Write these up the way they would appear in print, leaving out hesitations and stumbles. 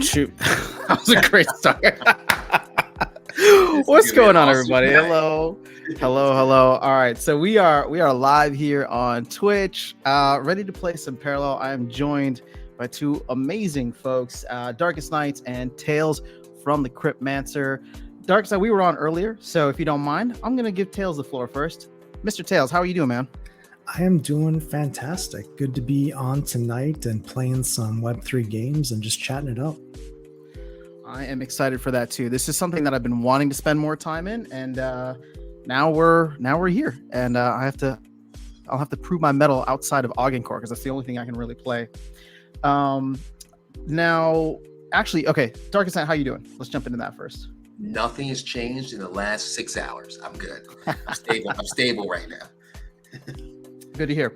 Shoot, that was a great start. What's going on, everybody? Hello. All right, so we are live here on Twitch, ready to play some parallel. I am joined by two amazing folks, Darkestnyte and Tales from the Cryptmancer. Darkestnyte, we were on earlier, so if you don't mind, I'm gonna give Tales the floor first. Mr. Tales, how are you doing, man? I am doing fantastic. Good to be on tonight and playing some Web3 games and just chatting it up. I am excited for that too. This is something that I've been wanting to spend more time in, and now we're here. And I'll have to prove my mettle outside of Augencore because that's the only thing I can really play. Now, actually, okay, Darkestnyte, how you doing? Let's jump into that first. Nothing has changed in the last 6 hours. I'm good. I'm stable. I'm stable right now. Good to hear.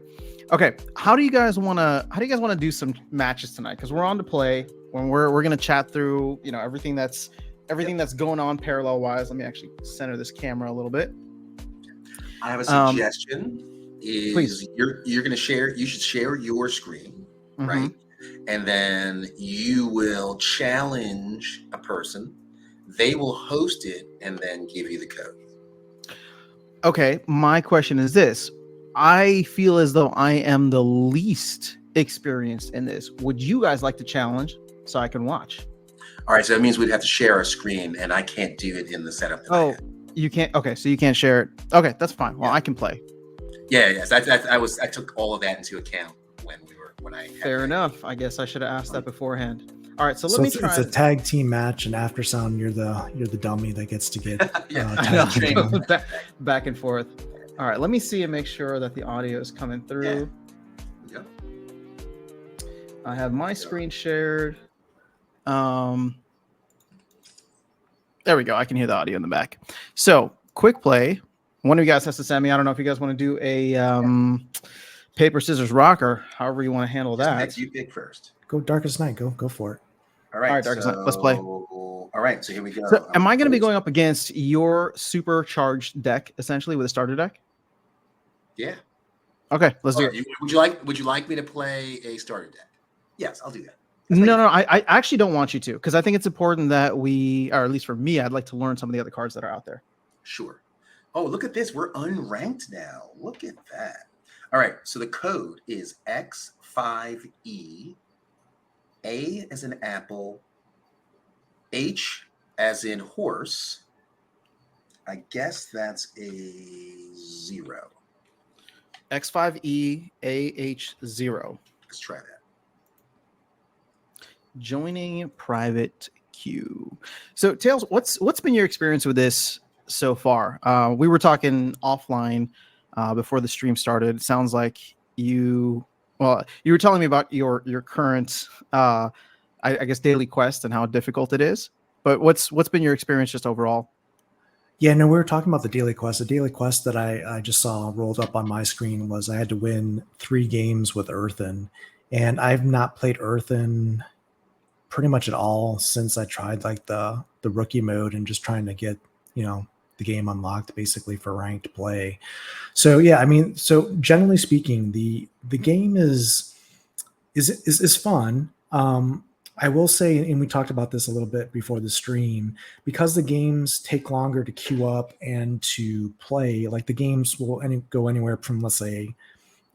Okay, how do you guys want to do some matches tonight? Because we're on to play. When we're gonna chat through, everything that's going on parallel wise. Let me actually center this camera a little bit. I have a suggestion. Please. You're gonna share. You should share your screen, right? And then you will challenge a person. They will host it and then give you the code. Okay, my question is this. I feel as though I am the least experienced in this. Would you guys like to challenge so I can watch? All right, so that means we'd have to share a screen, and I can't do it in the setup. Oh, you can't. Okay, so you can't share it. Okay, that's fine. Well, yeah. I can play. Yeah, yes. I took all of that into account when I. Fair enough. I guess I should have asked that beforehand. All right, so let me try. It's a tag team match, and after sound, you're the dummy that gets to get back and forth. All right, let me see and make sure that the audio is coming through. Yeah. Yep. I have my screen shared. There we go. I can hear the audio in the back. So, quick play. One of you guys has to send me. I don't know if you guys want to do a paper, scissors, rock, or however you want to handle that. You pick first. Go Darkestnyte. Go for it. All right, Darkestnyte. Let's play. All right, so here we go. So am I going to be going up against your supercharged deck, essentially, with a starter deck? Yeah. Okay, let's do it. Would you like me to play a starter deck? Yes, I'll do that. No, I actually don't want you to, because I think it's important that we, or at least for me, I'd like to learn some of the other cards that are out there. Sure. Oh, look at this. We're unranked now. Look at that. All right, so the code is X5E, A as in apple, H as in horse. I guess that's a 0. X5E, AH0. Let's try that. Joining private queue. So, Tails, what's been your experience with this so far? We were talking offline before the stream started. It sounds like you were telling me about your current, I guess, daily quest and how difficult it is. But what's been your experience just overall? Yeah, no, we were talking about the daily quest. The daily quest that I just saw rolled up on my screen was I had to win 3 games with Earthen, and I've not played Earthen pretty much at all since I tried like the rookie mode and just trying to get the game unlocked basically for ranked play. So yeah, I mean, so generally speaking, the game is fun. I will say, and we talked about this a little bit before the stream, because the games take longer to queue up and to play, like the games will go anywhere from, let's say,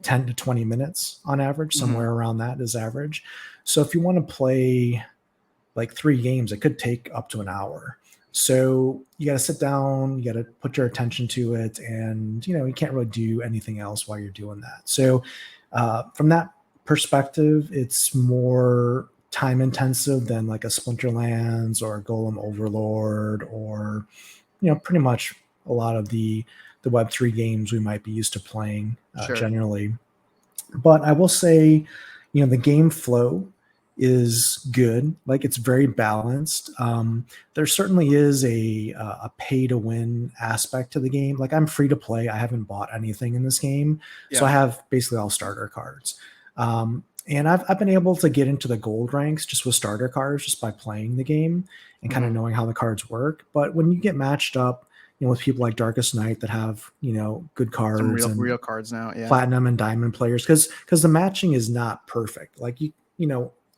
10 to 20 minutes on average, somewhere around that is average. So if you want to play like 3 games, it could take up to an hour. So you got to sit down, you got to put your attention to it, and you can't really do anything else while you're doing that. So from that perspective, it's more time intensive than like a Splinterlands or a Golem Overlord or pretty much a lot of the Web3 games we might be used to playing generally. But I will say the game flow is good. Like, it's very balanced. There certainly is a pay to win aspect to the game. Like, I'm free to play. I haven't bought anything in this game. So I have basically all starter cards. And I've been able to get into the gold ranks just with starter cards, just by playing the game and kind of knowing how the cards work. But when you get matched up, with people like Darkestnyte that have, good cards, some real cards now, platinum and diamond players, because the matching is not perfect. Like,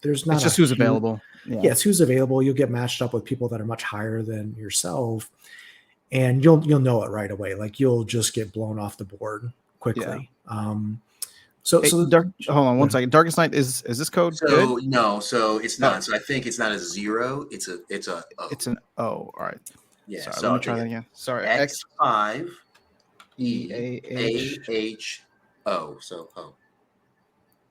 there's not It's just a who's huge- available. Yeah, it's who's available. You'll get matched up with people that are much higher than yourself, and you'll know it right away. Like you'll just get blown off the board quickly. So Hey, so hold on one second. Darkestnyte, is this code good? So no, so it's Oh. not. So I think it's not a 0. It's a O. It's an O. All right. Yeah. Sorry, So let me I'll try take that it. again. Sorry. X5 E-A-H. EAHO. So O.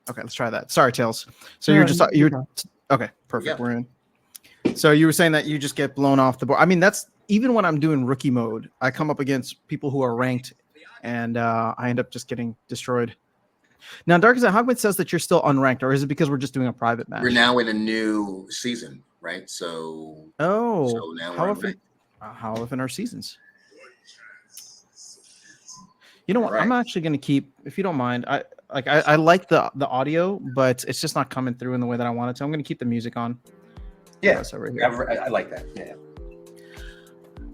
Okay, let's try that. Sorry, Tails. So No, you're just you're fine. okay, perfect. Yeah. We're in. So you were saying that you just get blown off the board. I mean, that's even when I'm doing rookie mode, I come up against people who are ranked, and I end up just getting destroyed. Now, Darkestnyte, how come it says that you're still unranked, or is it because we're just doing a private match? We're now in a new season, right? So Oh, now how we're often? unranked. How often are seasons? You know what? Right. I'm actually going to keep, if you don't mind. I like the audio, but it's just not coming through in the way that I want it to. I'm going to keep the music on. Yeah, So right here. I like that. Yeah.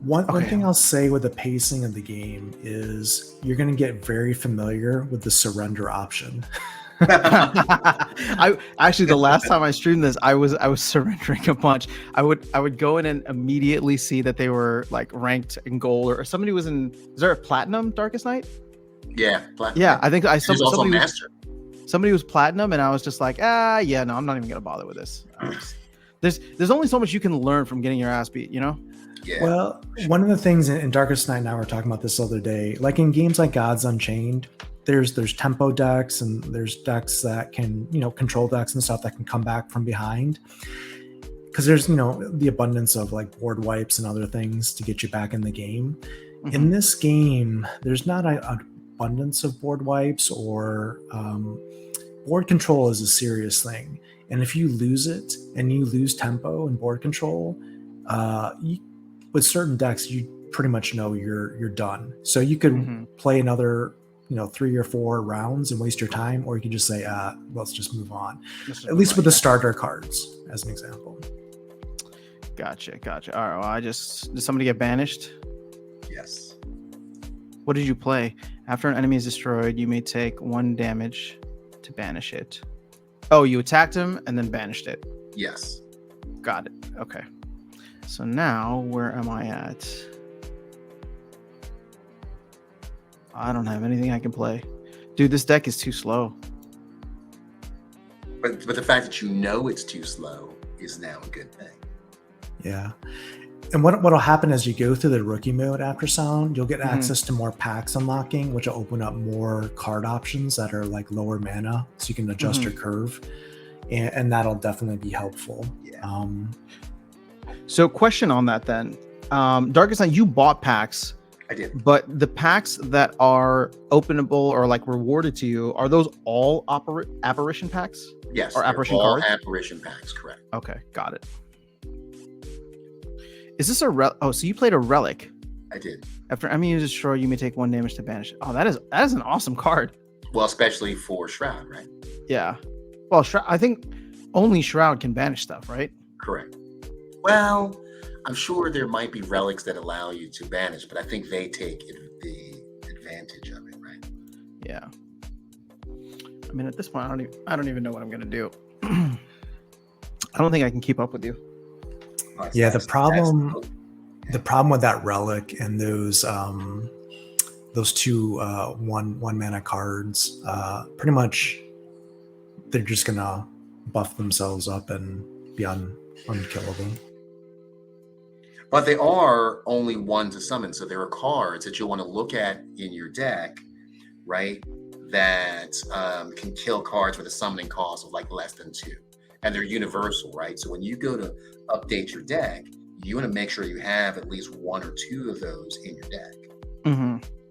One Okay. thing I'll say with the pacing of the game is you're going to get very familiar with the surrender option. I actually, the last time I streamed this, I was surrendering a bunch. I would go in and immediately see that they were like ranked in gold, or somebody was in. Is there a platinum Darkestnyte? Yeah. Yeah, I think There's also somebody was, master. somebody was platinum, and I was just like, yeah, no, I'm not even gonna bother with this. There's only so much you can learn from getting your ass beat, you know. Yeah. Well, one of the things in Darkestnyte, and I were talking about this the other day, like in games like Gods Unchained, there's tempo decks and there's decks that can, control decks and stuff that can come back from behind. Because there's, the abundance of like board wipes and other things to get you back in the game. Mhm. In this game, there's not an abundance of board wipes, or board control is a serious thing. And if you lose it and you lose tempo and board control, with certain decks, you pretty much know you're done. So you could Mhm. play another 3 or 4 rounds and waste your time, or you can just say, let's just move on. At least with the starter cards, as an example. Gotcha. All right. Well, did somebody get banished? Yes. What did you play? After an enemy is destroyed, you may take 1 damage to banish it. Oh, you attacked him and then banished it. Yes. Got it. Okay. So now, where am I at? I don't have anything I can play. Dude, this deck is too slow. But the fact that you know it's too slow is now a good thing. Yeah. And what'll happen as you go through the rookie mode after Sound, you'll get access to more packs unlocking, which will open up more card options that are like lower mana, so you can adjust your curve, and that'll definitely be helpful. Yeah. So question on that then. Darkestnyte, you bought packs, I did. but the packs that are openable or like rewarded to you, are those all apparition packs? Yes. Or they're apparition all cards? apparition packs, correct. Okay, got it. Is this so you played a relic. I did. After enemy is destroyed, you may take 1 damage to banish it. Oh, that is an awesome card. Well, especially for Shroud, right? Yeah. Well, I think only Shroud can banish stuff, right? Correct. Well, I'm sure there might be relics that allow you to banish, but I think they take the advantage of it, right? Yeah. I mean, at this point, I don't even know what I'm gonna do. I don't think I can keep up with you. Yeah, the problem with that relic and those 2 one mana cards, pretty much they're just gonna buff themselves up and be unkillable. But they are only 1 to summon, so there are cards that you'll want to look at in your deck, right? That can kill cards with a summoning cost of like less than 2, and they're universal, right? So when you go to update your deck, you want to make sure you have at least 1 or 2 of those in your deck,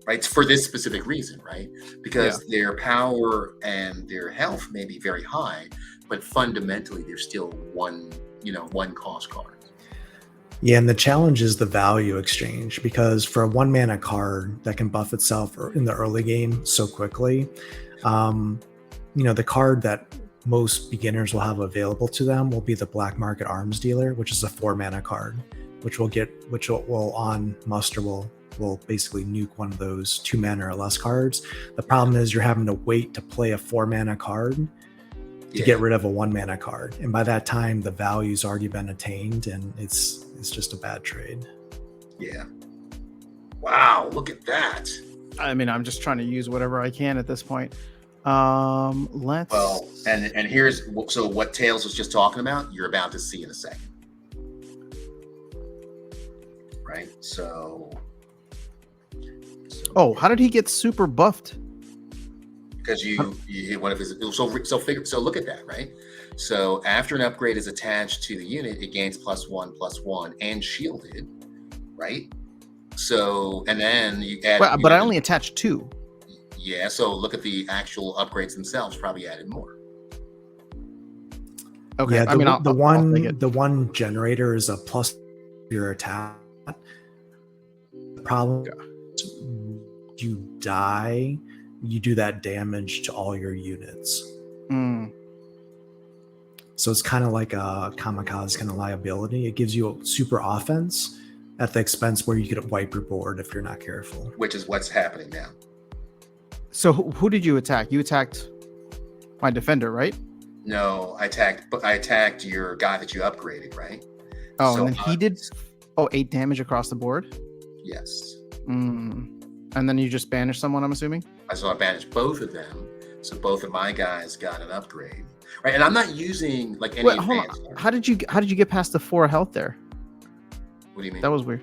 right? For this specific reason, right? Because their power and their health may be very high, but fundamentally they're still one cost card. Yeah, and the challenge is the value exchange, because for a 1 mana card that can buff itself in the early game so quickly, the card that most beginners will have available to them will be the Black Market Arms Dealer, which is a 4 mana card, which will on muster will basically nuke one of those 2 mana or less cards. The problem is you're having to wait to play a 4 mana card to get rid of a 1-mana card. And by that time, the value's already been attained, and it's just a bad trade. Yeah. Wow, look at that. I mean, I'm just trying to use whatever I can at this point. Let's. Well, and here's so what Tails was just talking about. You're about to see in a second, right? So. Oh, how did he get super buffed? Because you hit one of his so look at that, right? So after an upgrade is attached to the unit, it gains +1/+1 and shielded, right? So and then you add. Well, but I only attached 2. Yeah, so look at the actual upgrades themselves. Probably added more. Okay, Yeah, I mean, the one generator is a plus your attack. The problem, you die, you do that damage to all your units. So it's kind of like a kamikaze kind of liability. It gives you a super offense at the expense where you could wipe your board if you're not careful. Which is what's happening now. So who did you attack? You attacked my defender, right? No, I attacked your guy that you upgraded, right? Oh, so, and then he did 8 damage across the board? Yes. And then you just banished someone, I'm assuming? So I banished both of them. So both of my guys got an upgrade. Right. And I'm not using like any advanced. How did you get past the 4 health there? What do you mean? That was weird.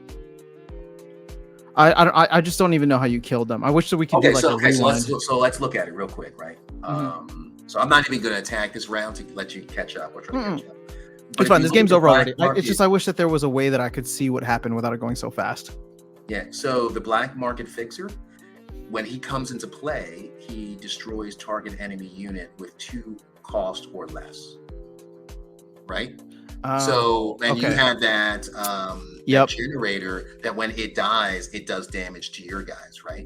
I just don't even know how you killed them. I wish that we could do like a rewind. So let's look at it real quick, right? So I'm not even going to attack this round to let you catch up or try to catch up. It's fine. This game's over already. It's just I wish that there was a way that I could see what happened without it going so fast. Yeah. So the black market fixer, when he comes into play, he destroys target enemy unit with 2 cost or less. Right. You have that that generator that when it dies, it does damage to your guys, right?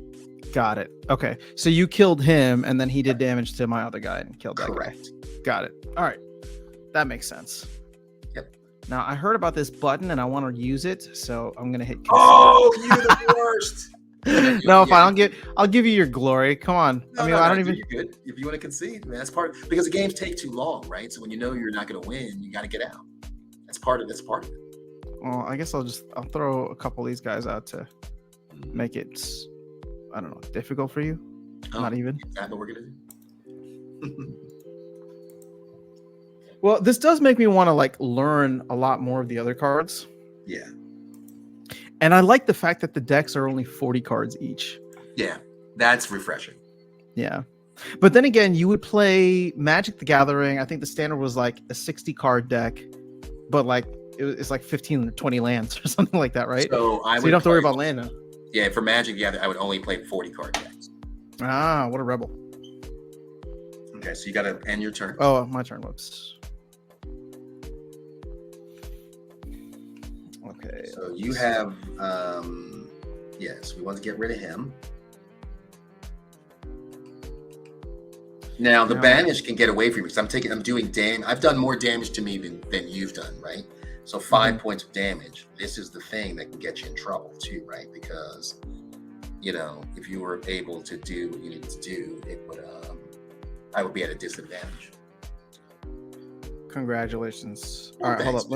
Got it. Okay. So you killed him and then he did damage to my other guy and killed that Correct. guy. Got it. All right. That makes sense. Yep. Now I heard about this button and I want to use it, so I'm gonna hit. Oh, you're the worst. No, fine. I'll give you your glory. Come on. I don't even. You're good. If you want to concede, man, that's part because the games take too long, right? So when you know you're not going to win, you got to get out. That's part of it. Well, I guess I'll throw a couple of these guys out to make it, I don't know, difficult for you. Not even. Is that what we're gonna do? Well, this does make me want to like learn a lot more of the other cards. Yeah. And I like the fact that the decks are only 40 cards each. Yeah, that's refreshing. Yeah. But then again, you would play Magic the Gathering. I think the standard was like a 60 card deck, but like it's like 15 or 20 lands or something like that, right? So you don't have to worry about land now. Yeah, for Magic, I would only play 40 card decks. Ah, what a rebel. Okay, so you got to end your turn. Oh, my turn. Whoops. Okay. So you have, yes, we want to get rid of him. Now the banish can get away from me because I'm doing damage. I've done more damage to me than you've done, right? So 5 points of damage. This is the thing that can get you in trouble too, right? Because, if you were able to do what you needed to do, it would, I would be at a disadvantage. Congratulations. All right, hold up.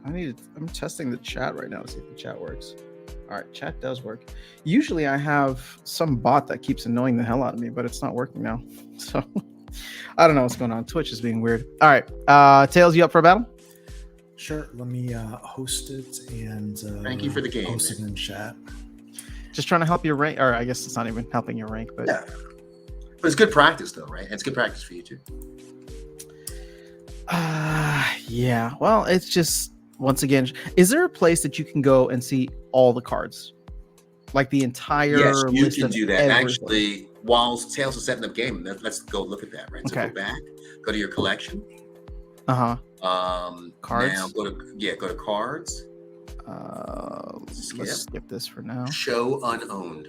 I'm testing the chat right now to see if the chat works. All right, chat does work. Usually I have some bot that keeps annoying the hell out of me, but it's not working now. So I don't know what's going on. Twitch is being weird. All right, Tails, you up for a battle? Sure. Let me host it and thank you for the game. Post it in chat. Just trying to help your rank, or I guess it's not even helping your rank, but yeah. But it's good practice though, right? And it's good practice for you too. Yeah. Well, it's just once again, is there a place that you can go and see all the cards, like the entire? Yes, you list can do that. everything? Actually, while Tails is setting up game, let's go look at that. Right. So okay. Go back, go to your collection. Cards. Now go to cards. Let's skip this for now. Show unowned.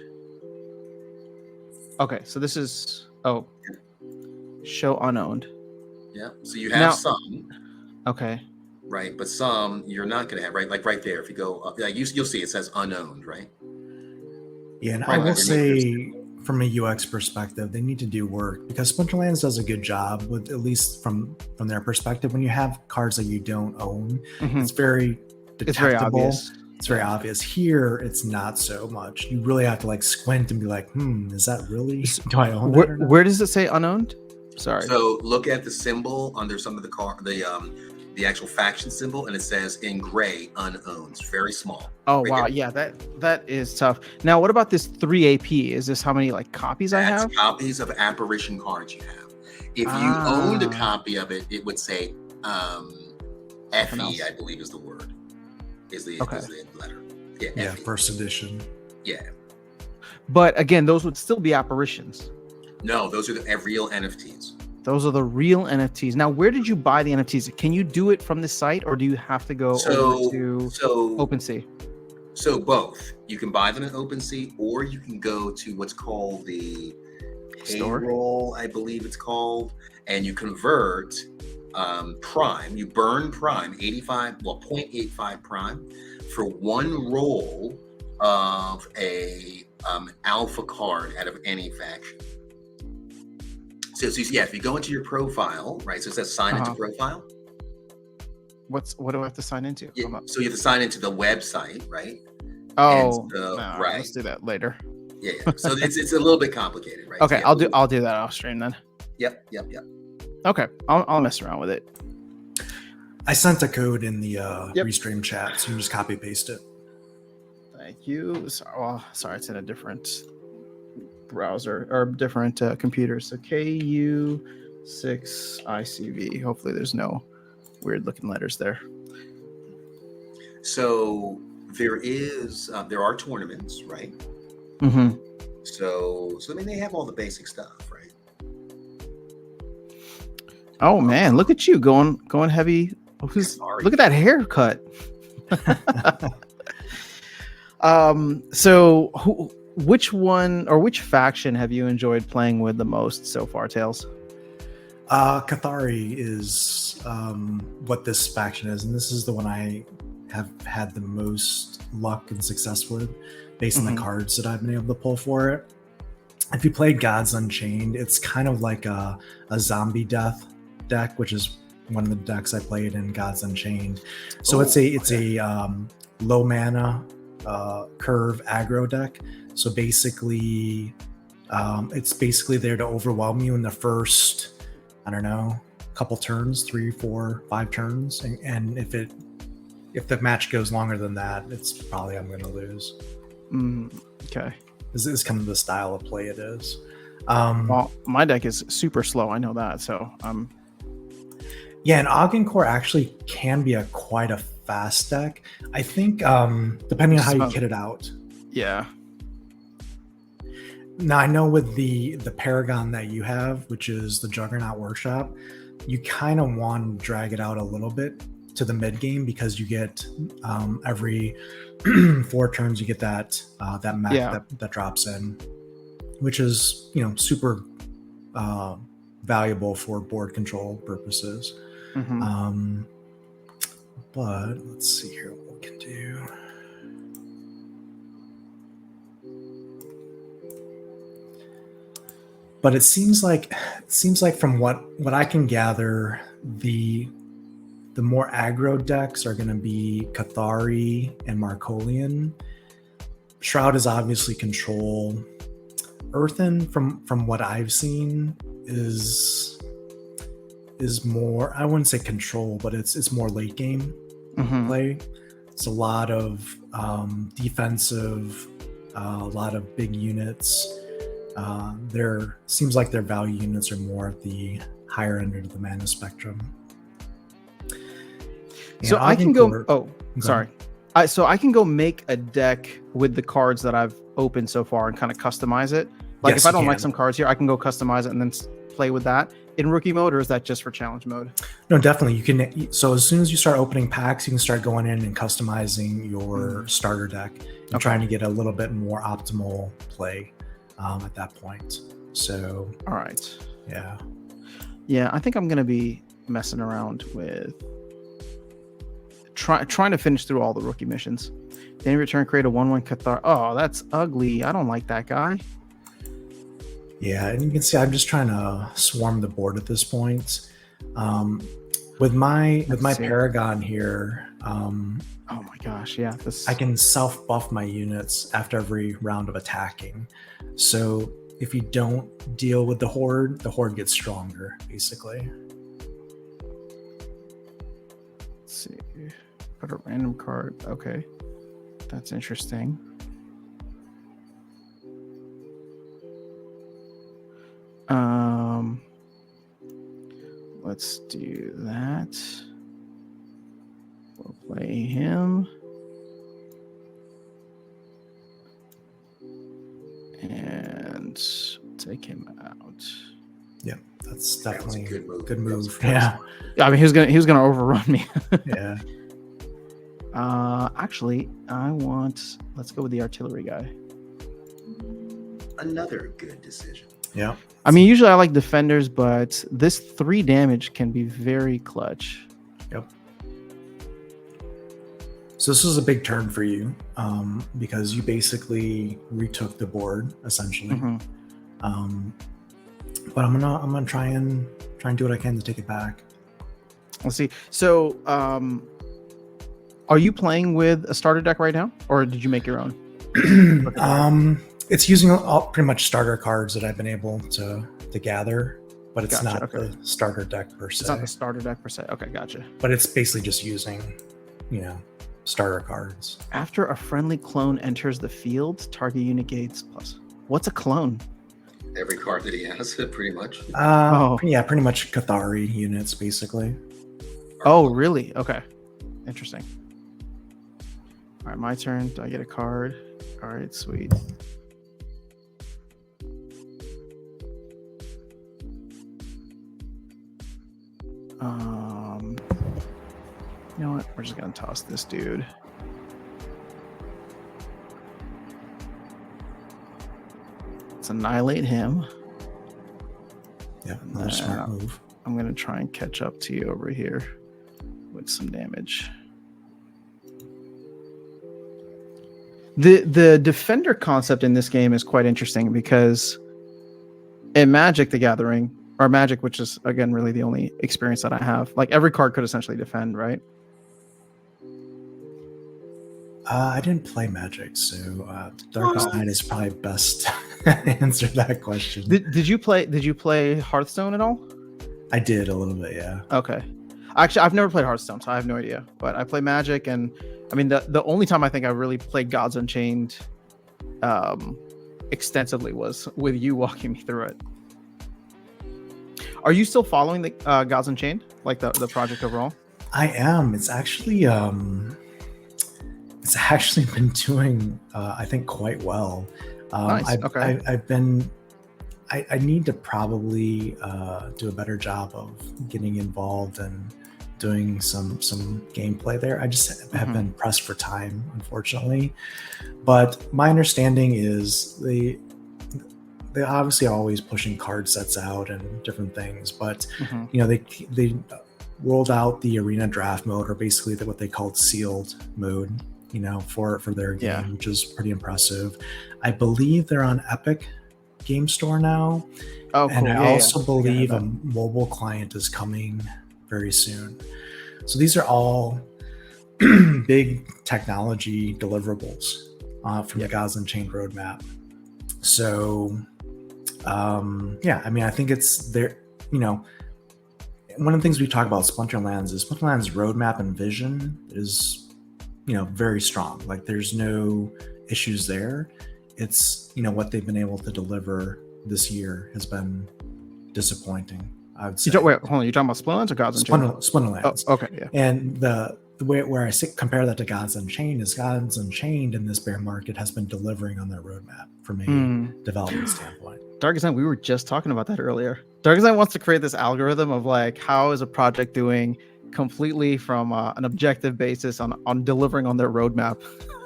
Okay, so this is show unowned. Yeah. So you have some. Okay. Right, but some you're not going to have, right? Like right there, if you go up, like you'll see it says unowned, right? Yeah, and I will say from a UX perspective, they need to do work, because Splinterlands does a good job with, at least from their perspective. When you have cards that you don't own, it's very detectable. It's very obvious. It's very obvious. Here, it's not so much. You really have to like squint and be like, is that really? Do I own that or not? Where does it say unowned? Sorry. So look at the symbol under some of the actual faction symbol, and it says in gray unowned. It's very small. Oh right wow, there. yeah, that is tough. Now, what about this 3 AP? Is this how many like copies I That's have? copies of apparition cards you have. If you owned a copy of it, it would say FE, I believe is the word. Is the letter. Yeah, FE. first edition. Yeah. But again, those would still be apparitions. No, those are the real NFTs. Those are the real NFTs. Now, where did you buy the NFTs? Can you do it from the site, or do you have to go over to OpenSea? So both. You can buy them at OpenSea, or you can go to what's called the Payroll, I believe it's called, and you convert Prime. You burn Prime 0.85 Prime for one roll of a alpha card out of any faction. So yeah, if you go into your profile, right? So it says sign into profile. What do I have to sign into? Yeah, so you have to sign into the website, right? Oh, right. Let's do that later. Yeah. So it's a little bit complicated, right? Okay, So I'll do that off stream then. Yep. Okay, I'll mess around with it. I sent a code in the restream chat, so you can just copy paste it. Thank you. Sorry, it's in a different browser or different computer. So KU6ICV. Hopefully, there's no weird looking letters there. So there are tournaments, right? Mm-hmm. So I mean, they have all the basic stuff, right? Oh man, look at you going heavy. Look at that haircut. So which one or which faction have you enjoyed playing with the most so far, Tails? Cathari is what this faction is, and this is the one I have had the most luck and success with, based on the cards that I've been able to pull for it. If you played Gods Unchained, it's kind of like a zombie death deck, which is one of the decks I played in Gods Unchained. So it's a low mana curve aggro deck. So basically, it's basically there to overwhelm you in the first, I don't know, couple turns, 3, 4, 5 turns, and if the match goes longer than that, it's probably I'm going to lose. Okay, This is kind of the style of play it is. Well, my deck is super slow. I know that. So yeah, and Ogden Core actually can be quite a fast deck. I think depending on how you kit it out. Yeah. Now I know with the Paragon that you have, which is the Juggernaut Workshop, you kind of want to drag it out a little bit to the mid game, because you get every 4 turns you get that mech that drops in, which is super valuable for board control purposes. But let's see here what we can do. But it seems like from what I can gather, the more aggro decks are going to be Cathari and Markolian. Shroud is obviously control. Earthen, from what I've seen, is more, I wouldn't say control, but it's more late game play. It's a lot of defensive, a lot of big units. Seems like their value units are more at the higher end of the mana spectrum. So I can go. Sorry. So I can go make a deck with the cards that I've opened so far and kind of customize it. Like if I don't like some cards here, I can go customize it and then play with that in rookie mode, or is that just for challenge mode? No, definitely. You can. So as soon as you start opening packs, you can start going in and customizing your starter deck and trying to get a little bit more optimal play at that point. So. All right. Yeah. Yeah, I think I'm gonna be messing around with trying to finish through all the rookie missions. Then in return, create a 1/1 Cathar. Oh, that's ugly. I don't like that guy. Yeah, and you can see I'm just trying to swarm the board at this point. With my Let's see. Paragon here, Oh my gosh, yeah. This I can self buff my units after every round of attacking. So if you don't deal with the horde gets stronger, basically. let's see. Put a random card. Okay. That's interesting. Let's do that. We'll play him. And take him out. Yeah, that's That was a definitely good move. good That was move. a good Yeah, I mean, he was gonna overrun me. yeah. Actually, let's go with the artillery guy. Another good decision. Yeah. I mean, usually I like defenders, but this 3 damage can be very clutch. Yep. So this was a big turn for you, because you basically retook the board essentially. Mhm. But I'm gonna try and do what I can to take it back. Let's see. So, are you playing with a starter deck right now, or did you make your own? It's using pretty much starter cards that I've been able to gather, but it's Gotcha, not okay. the starter deck per se. It's not the starter deck per se. Okay, gotcha. But it's basically just using, starter cards. After a friendly clone enters the field, target unit gains plus. What's a clone? Every card that he has, pretty much. Yeah, pretty much Cathari units, basically. Oh, really? Okay. Interesting. All right, my turn. Do I get a card? All right, sweet. You know what? We're just gonna toss this dude. Let's annihilate him. Yeah, another smart move. I'm gonna try and catch up to you over here with some damage. The defender concept in this game is quite interesting because in Magic the Gathering, or Magic, which is again really the only experience that I have, like every card could essentially defend, right? I didn't play Magic, so Darkestnyte is probably best to answer that question. Did you play Hearthstone at all? I did a little bit, yeah. Okay. Actually, I've never played Hearthstone, so I have no idea. But I play Magic, and I mean the only time I think I really played Gods Unchained extensively was with you walking me through it. Are you still following the Gods Unchained, like the project overall? I am. It's actually been doing I think quite well. Nice. Okay. I need to probably do a better job of getting involved and doing some gameplay there. I just have been pressed for time, unfortunately. But my understanding is they obviously are always pushing card sets out and different things, but they rolled out the arena draft mode, or basically what they called sealed mode, for their game, which is pretty impressive. I believe they're on Epic Game Store now. Oh, cool. And I also believe a mobile client is coming very soon. So these are all big technology deliverables from the Gods Unchained roadmap. So I mean, I think it's there. One of the things we talk about Splinterlands is Splinterlands' roadmap and vision is very strong. Like there's no issues there. It's what they've been able to deliver this year has been disappointing, I would say. Wait, hold on. You're talking about Splinterlands or Gods Unchained? Splinterlands. Oh, okay, yeah. And the way where I compare that to Gods Unchained is Gods Unchained in this bear market has been delivering on their roadmap from a development standpoint. Darkestnyte, we were just talking about that earlier. Darkestnyte wants to create this algorithm of like, how is a project doing completely from an objective basis on delivering on their roadmap.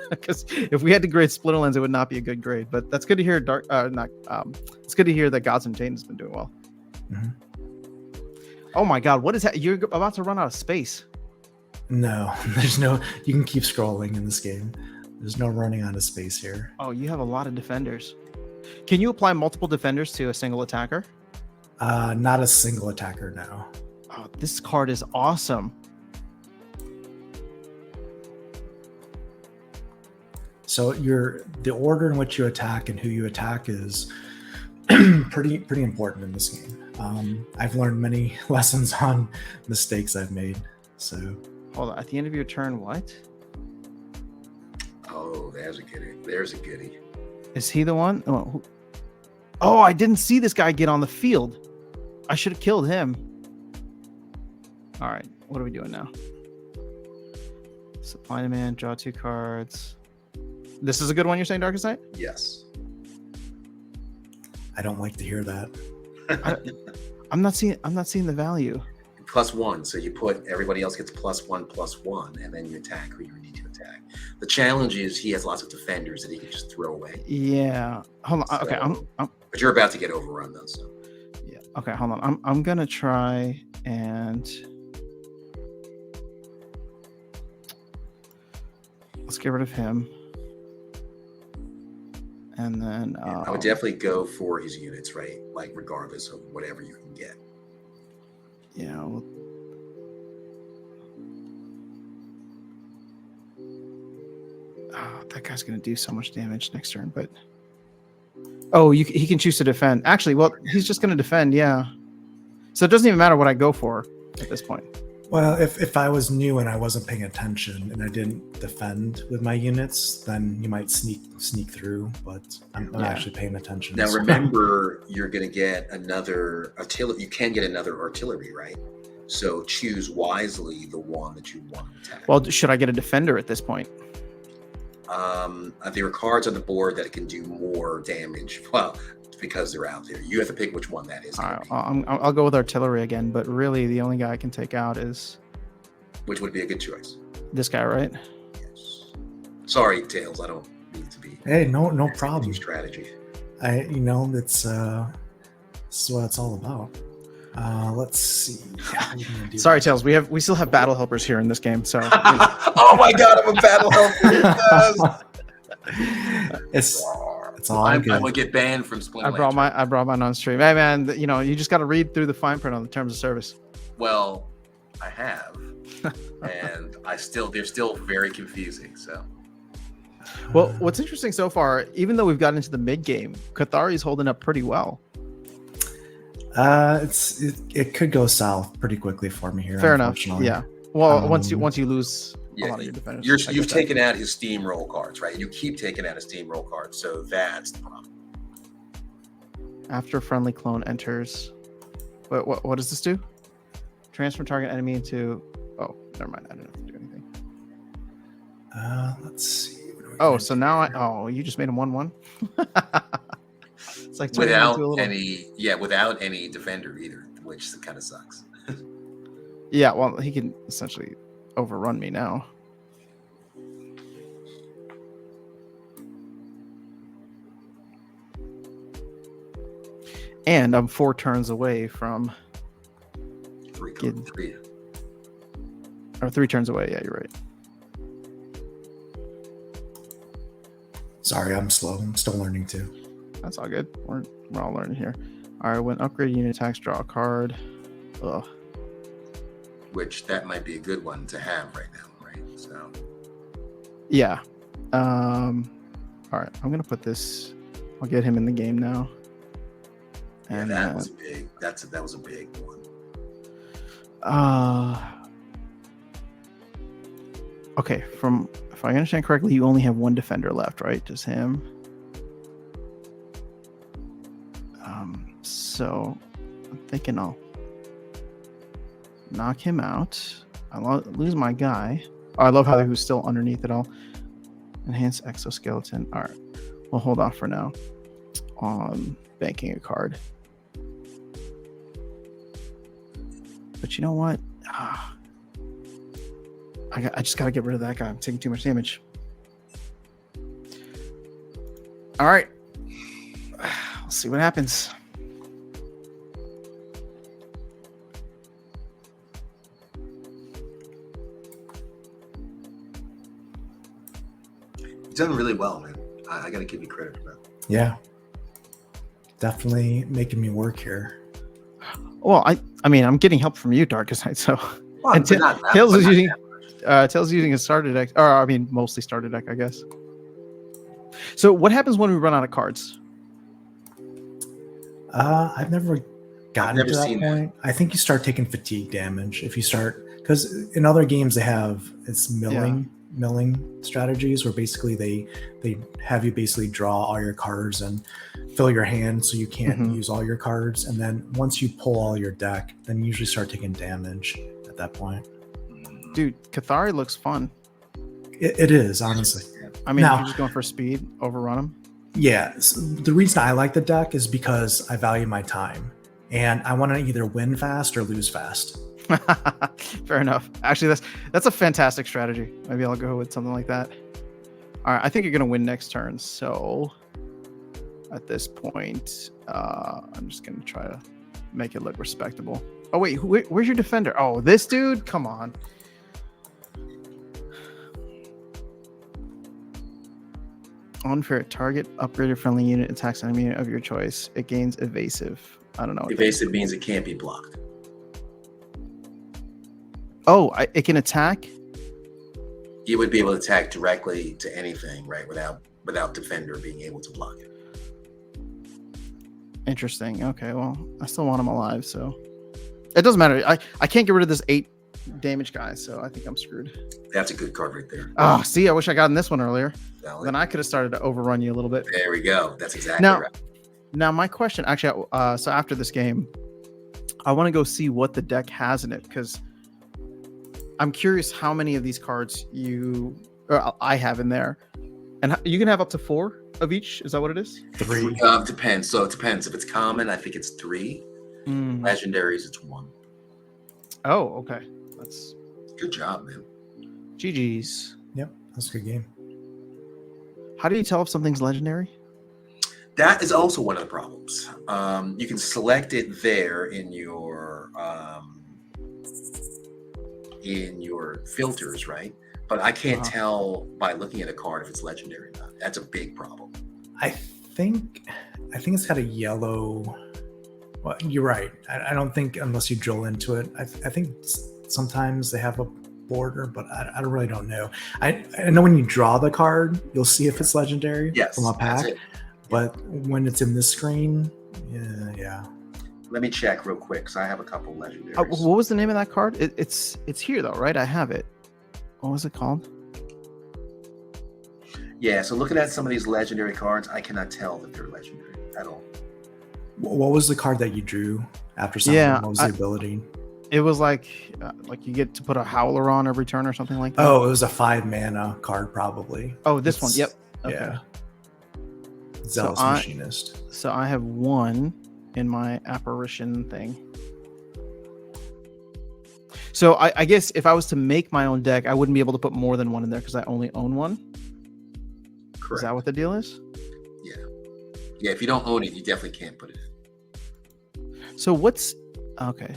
Because if we had to grade Splinterlands, it would not be a good grade. But that's good to hear. It's good to hear that Gods Unchained has been doing well. Mm-hmm. Oh my God, what is that? You're about to run out of space. No, there's no. You can keep scrolling in this game. There's no running out of space here. Oh, you have a lot of defenders. Can you apply multiple defenders to a single attacker? Not a single attacker now. Oh, this card is awesome. So the order in which you attack and who you attack is pretty important in this game. I've learned many lessons on mistakes I've made. So Hold on. At the end of your turn, what? Oh, there's a goodie. There's a goodie. Is he the one? Oh, I didn't see this guy get on the field. I should have killed him. All right. What are we doing now? Supply demand, draw 2 cards. This is a good one, you're saying, Darkestnyte? Yes. I don't like to hear that. I'm not seeing the value. +1. So you put everybody else gets +1/+1, and then you attack who you need to attack. The challenge is he has lots of defenders that he can just throw away. Yeah. Hold on. So, Okay. I'm but you're about to get overrun though. So yeah. Okay. Hold on. I'm gonna try and let's get rid of him. And then I would definitely go for his units, right? Like regardless of whatever you can get. yeah. Well, that guy's gonna do so much damage next turn, but he can choose to defend. Actually, well, he's just gonna defend. Yeah. So it doesn't even matter what I go for at this point. Well, if I was new and I wasn't paying attention and I didn't defend with my units, then you might sneak through. But I'm not actually paying attention. Now remember, you're going to get another artillery. You can get another artillery, right? So choose wisely the one that you want to attack. Well, should I get a defender at this point? There are cards on the board that can do more damage. Well, because they're out there. You have to pick which one that is. All right, I'll go with artillery again, but really the only guy I can take out is... Which would be a good choice. This guy, right? Yes. Sorry, Tails. I don't need to be... Hey, no problem. Strategy. It's this is what it's all about. Let's see. Sorry, Tails. We still have battle helpers here in this game, so... Oh my god, I'm a battle helper. It's all I'm good. gonna get banned from Splinter. I brought mine on stream. Hey man, you just got to read through the fine print on the terms of service. Well, I have, and they're still very confusing. So, well, what's interesting so far, even though we've gotten into the mid game, Cathari's holding up pretty well. It could go south pretty quickly for me here. Fair enough. Yeah. Well, once you lose yeah, a lot of your defenders, you've taken out his steamroll cards, right? You keep taking out his steamroll cards, so that's the problem. After a friendly clone enters, what does this do? Transfer target enemy into. Oh, never mind. I don't have to do anything. Let's see. Oh, so now you just made him 1/1. It's like without any defender either, which kind of sucks. Yeah, well, he can essentially overrun me now. And I'm 4 turns away from 3 turns away. Yeah, you're right. Sorry, I'm slow. I'm still learning too. That's all good. We're all learning here. All right, when upgrade unit attacks, draw a card. Ugh. Which that might be a good one to have right now, right? So. Yeah. All right, I'm gonna put this. I'll get him in the game now. And that was big. That was a big one. Okay. If I understand correctly, you only have 1 defender left, right? Just him. So I'm thinking I'll knock him out. I lose my guy. Oh, I love how he was still underneath it all. Enhance exoskeleton. All right, we'll hold off for now on banking a card. But you know what? I just got to get rid of that guy. I'm taking too much damage. All right. We'll see what happens. You've done really well, man. I got to give you credit for that. Yeah. definitely making me work here. Well, I mean, I'm getting help from you, Darkestnyte. So, Well, and but not that, Tails but is not using that. Tails is using a starter deck, or I mean, mostly starter deck, I guess. So, what happens when we run out of cards? I've never gotten never to that seen that. point. I think you start taking fatigue damage if you start, because in other games they have it's milling strategies where basically they have you basically draw all your cards and fill your hand so you can't Mhm. use all your cards, and then once you pull all your deck, then you usually start taking damage at that point. Dude, Cathari looks fun. It is, honestly. I mean, Now- if you're just going for speed, overrun them. Yeah, the reason I like the deck is because I value my time, and I want to either win fast or lose fast. Fair enough. Actually, that's a fantastic strategy. Maybe I'll go with something like that. All right, I think you're gonna win next turn. So at this point, I'm just gonna try to make it look respectable. Oh wait, where's your defender? Oh, this dude? Come on. Unfair target, upgraded friendly unit attacks an enemy of your choice. It gains evasive. I don't know. Evasive means it can't be blocked. Oh, it can attack. You would be able to attack directly to anything, right? Without defender being able to block it. Interesting. Okay, well, I still want him alive, so it doesn't matter. I can't get rid of this 8 damage guy, so I think I'm screwed. That's a good card right there. Oh, see, I wish I got in this one earlier. Valid. Then I could have started to overrun you a little bit. There we go. That's exactly Now, right. Now, my question, actually, so after this game, I want to go see what the deck has in it, because I'm curious how many of these cards I have in there, and you can have up to 4 of each. Is that what it is? 3. Depends. So it depends. If it's common, I think it's 3. Legendaries, it's 1. Oh, okay. That's Good job, man. GG's. Yep, that's a good game. How do you tell if something's legendary? That is also one of the problems. You can select it there in your filters, right? But I can't tell by looking at a card if it's legendary or not. That's a big problem. I think it's got a yellow. Well, you're right. I don't think unless you drill into it. I think sometimes they have a border, but I really don't know. I know when you draw the card, you'll see if it's legendary from a pack. That's it. But when it's in this screen, yeah. Let me check real quick because I have a couple legendaries. What was the name of that card? It's here though, right? I have it. What was it called? Yeah, so looking at some of these legendary cards, I cannot tell that they're legendary at all. What was the card that you drew after something? Yeah, What was the ability? It was like you get to put a howler on every turn or something like that. Oh, it was a 5 mana card, probably. Oh, this one. Yep. Okay. Yeah. Zealous Machinist. So I have 1 in my apparition thing. So I guess if I was to make my own deck, I wouldn't be able to put more than 1 in there because I only own 1. Correct. Is that what the deal is? Yeah. Yeah, if you don't own it, you definitely can't put it in. So what's okay?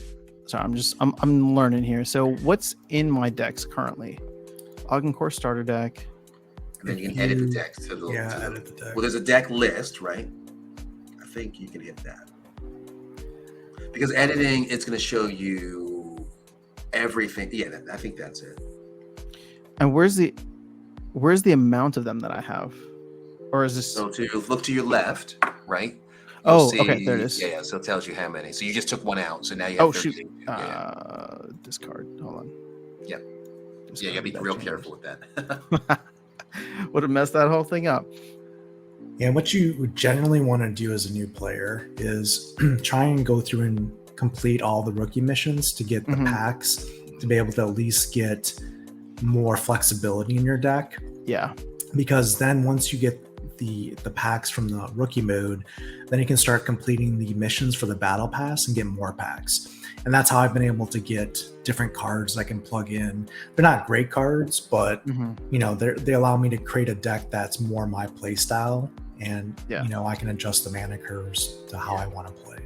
Sorry, I'm learning here. So what's in my decks currently? Ogdencore starter deck. And then you can edit the deck to the edit the deck. Well, there's a deck list, right? I think you can hit that. Because editing, it's going to show you everything. Yeah, I think that's it. And where's the amount of them that I have? Or is this So to look to your left, right? Oh, okay, there it is. Yeah, so it tells you how many. So you just took 1 out, so now you have Oh 13. shoot. Discard. Hold on. Yep. Discard, Yeah, you gotta be that real changes. careful with that. Would have messed that whole thing up. Yeah, what you generally want to do as a new player is try and go through and complete all the rookie missions to get the packs to be able to at least get more flexibility in your deck. Yeah. Because then once you get the packs from the rookie mode, then you can start completing the missions for the battle pass and get more packs. And that's how I've been able to get different cards I can plug in. They're not great cards, but you know, they allow me to create a deck that's more my play style, and you know, I can adjust the mana curves to how I want to play.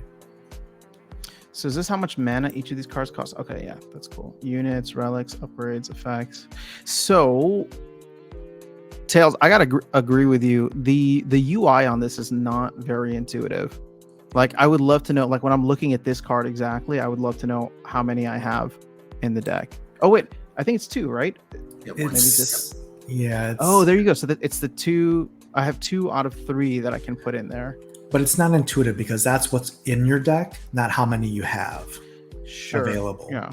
So is this how much mana each of these cards cost? Okay, yeah, that's cool. Units, relics, upgrades, effects. So Tails, I gotta agree with you. The UI on this is not very intuitive. Like, I would love to know, like, when I'm looking at this card exactly, I would love to know how many I have in the deck. Oh, wait, I think it's 2, right? Yeah, Maybe It's just. yeah. It's, Oh, there you go. So that it's the 2. I have 2 out of 3 that I can put in there. but it's not intuitive because that's what's in your deck, not how many you have Sure. available. Yeah.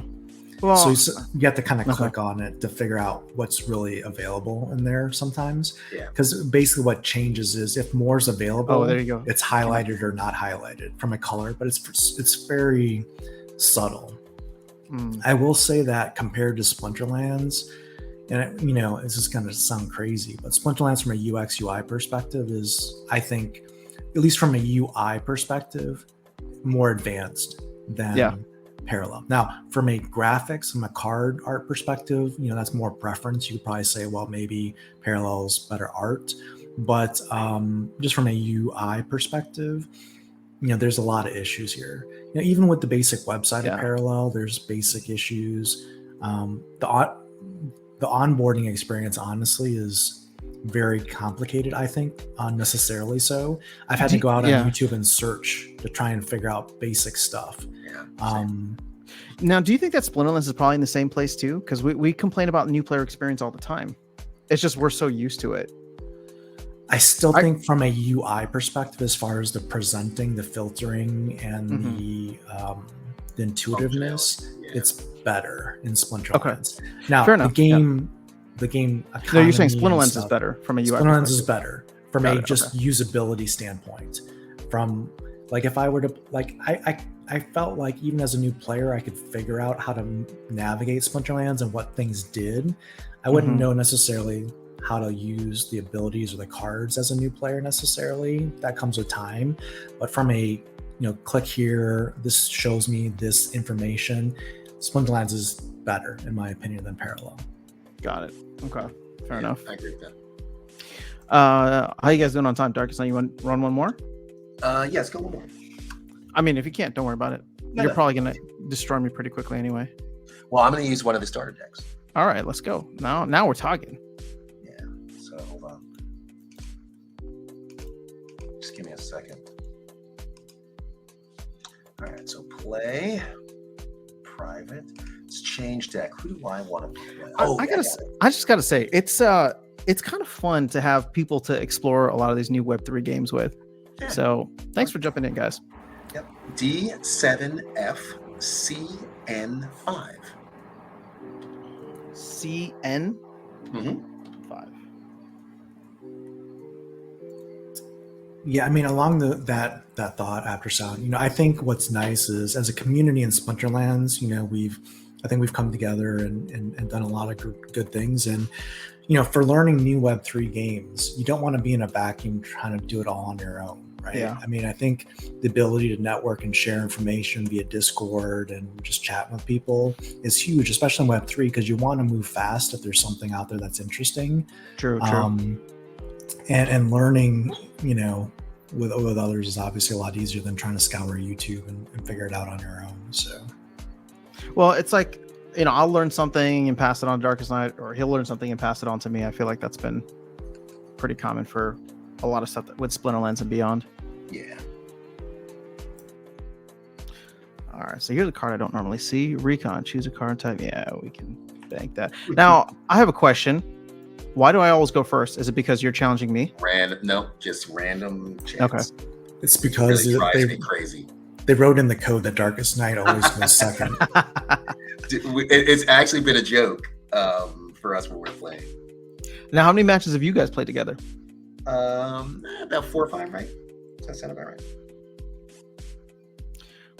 Well, So you have to kind of okay. click on it to figure out what's really available in there sometimes. Yeah. Because basically what changes is if more's available, Oh, there you go. it's highlighted or not highlighted from a color, but it's very subtle. I will say that compared to Splinterlands, and you know, this is going to sound crazy, but Splinterlands from a UX UI perspective is, I think, at least from a UI perspective, more advanced than Parallel. Now, from a graphics, from a card art perspective, you know, that's more preference. You could probably say, well, maybe Parallel's better art, but just from a UI perspective, you know, there's a lot of issues here. You know, even with the basic website of Parallel, there's basic issues. The onboarding experience, honestly, is very complicated. I think unnecessarily so. I've had to go out on YouTube and search to try and figure out basic stuff. Yeah. Now, do you think that Splinterlands is probably in the same place too? Because we complain about new player experience all the time. It's just we're so used to it. I still think from a UI perspective, as far as the presenting, the filtering, and the intuitiveness, it's better in Splinterlands. Now, fair enough. The game. No, you're saying Splinterlands is better from a UI. Splinterlands is better from a just usability standpoint. From like, if I were to like, I felt like even as a new player, I could figure out how to navigate Splinterlands and what things did. I wouldn't know necessarily how to use the abilities or the cards as a new player necessarily. That comes with time. But from a, you know, click here, this shows me this information. Splinterlands is better, in my opinion, than Parallel. Got it. Okay. Fair enough. I agree with that. How you guys doing on time, Darkestnyte? You want to run one more? Yes, go one more. I mean, if you can't, don't worry about it. You're probably going to destroy me pretty quickly anyway. Well, I'm going to use one of the starter decks. All right, let's go. Now we're talking. Yeah. So hold on. Just give me a second. All right. So play, private. Let's change deck. Who do I want to play? I just gotta say, it's kind of fun to have people to explore a lot of these new Web3 games with. So thanks for jumping in, guys. Yep. D7FCN5. CN5. Yeah, I mean, along that thought after sound, you know, I think what's nice is as a community in Splinterlands, you know, I think we've come together and done a lot of good things. And, you know, for learning new Web3 games, you don't want to be in a vacuum trying to do it all on your own, right? Yeah. I mean, I think the ability to network and share information via Discord and just chat with people is huge, especially in Web3, because you want to move fast if there's something out there that's interesting. True. And learning, you know, with others is obviously a lot easier than trying to scour YouTube and figure it out on your own. So, well, it's like, you know, I'll learn something and pass it on to Darkestnyte, or he'll learn something and pass it on to me. I feel like that's been pretty common for a lot of stuff with Splinterlands and beyond. Yeah. All right, so here's a card I don't normally see. Recon, choose a card type. Yeah, we can bank that. Now, I have a question. Why do I always go first? Is it because you're challenging me? Just random chance. Okay. It's because it really drives me crazy. They wrote in the code that Darkestnyte always goes second. It's actually been a joke for us when we're playing. Now, how many matches have you guys played together? About 4 or 5, right? Does that sound about right?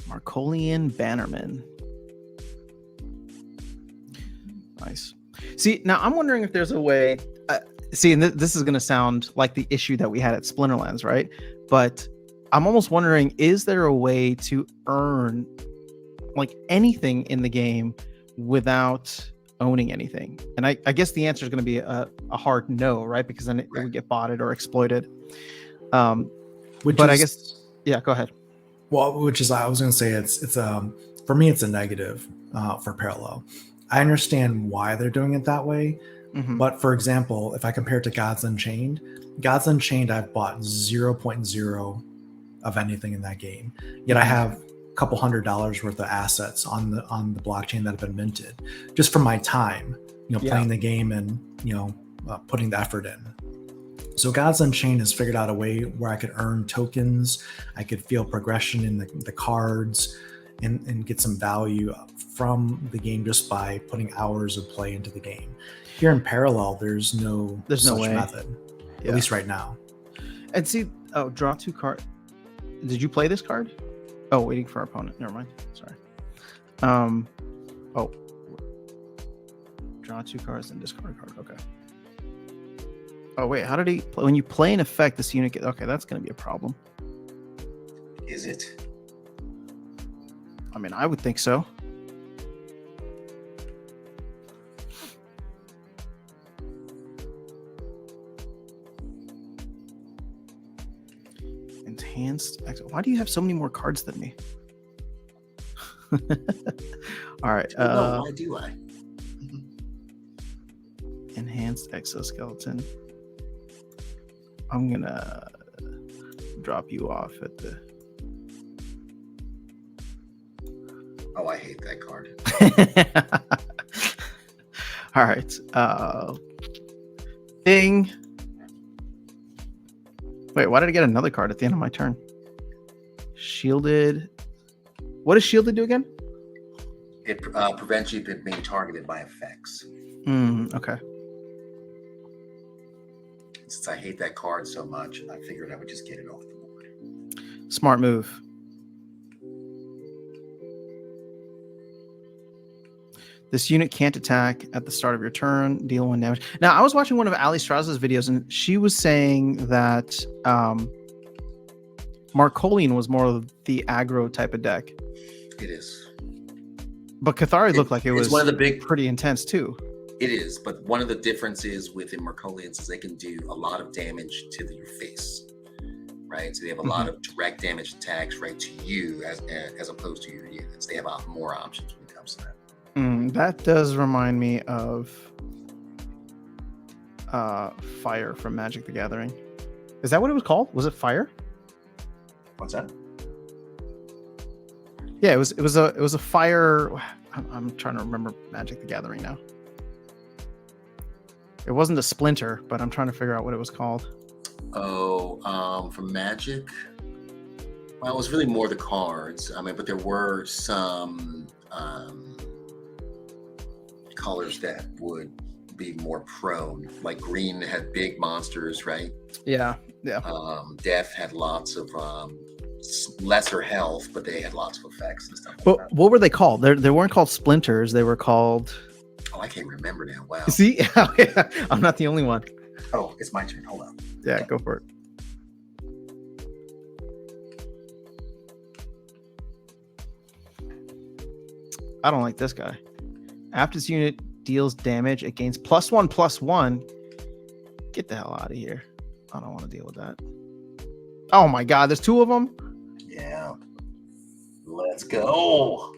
Marcolian Bannerman. Nice. See, now I'm wondering if there's a way. And this is going to sound like the issue that we had at Splinterlands, right? But I'm almost wondering, is there a way to earn like anything in the game without owning anything? And I guess the answer is going to be a hard no, right? Because then it would get botted or exploited. I guess, yeah, go ahead. Well, I was going to say it's for me, it's a negative for Parallel. I understand why they're doing it that way. Mm-hmm. But for example, if I compare it to Gods Unchained, I've bought 0.0 of anything in that game. Yet I have a couple $100 worth of assets on the blockchain that have been minted just from my time, playing the game and putting the effort in. So Gods Unchained has figured out a way where I could earn tokens, I could feel progression in the cards, and get some value from the game just by putting hours of play into the game. Here in Parallel, there's no such method, at least right now. And see, draw 2 cards. Did you play this card? Oh, waiting for our opponent. Never mind. Sorry. Draw 2 cards and discard a card. Okay. Oh wait, how did he? When you play an effect, this unit get. Okay, that's going to be a problem. Is it? I mean, I would think so. Enhanced. Why do you have so many more cards than me? All right. No, why do I? Enhanced exoskeleton. I'm gonna drop you off at the. Oh, I hate that card. All right. Ding. Wait, why did I get another card at the end of my turn? Shielded. What does shielded do again? It prevents you from being targeted by effects. Okay. Since I hate that card so much, I figured I would just get it off the board. Smart move. This unit can't attack at the start of your turn. Deal 1 damage. Now, I was watching one of Ali Strauss's videos, and she was saying that Marcolian was more of the aggro type of deck. It is. But Cathari looked like it was one of the big, pretty intense, too. It is, but one of the differences within Marcolians is they can do a lot of damage to your face, right? So they have a lot of direct damage attacks right to you as opposed to your units. They have more options when it comes to that. That does remind me of Fire from Magic the Gathering. Is that what it was called? Was it Fire? What's that? Yeah, it was a Fire. I'm trying to remember Magic the Gathering now. It wasn't a Splinter, but I'm trying to figure out what it was called. Oh, from Magic? Well, it was really more the cards. I mean, but there were some colors that would be more prone. Like green had big monsters, right? Yeah. Death had lots of lesser health, but they had lots of effects and stuff. But what were they called? They weren't called Splinters. They were called. Oh, I can't remember now. Wow. See, I'm not the only one. Oh, it's my turn. Hold on. Yeah, Okay. Go for it. I don't like this guy. After this unit deals damage, it gains +1/+1. Get the hell out of here. I don't want to deal with that. Oh my god, there's 2 of them? Yeah. Let's go.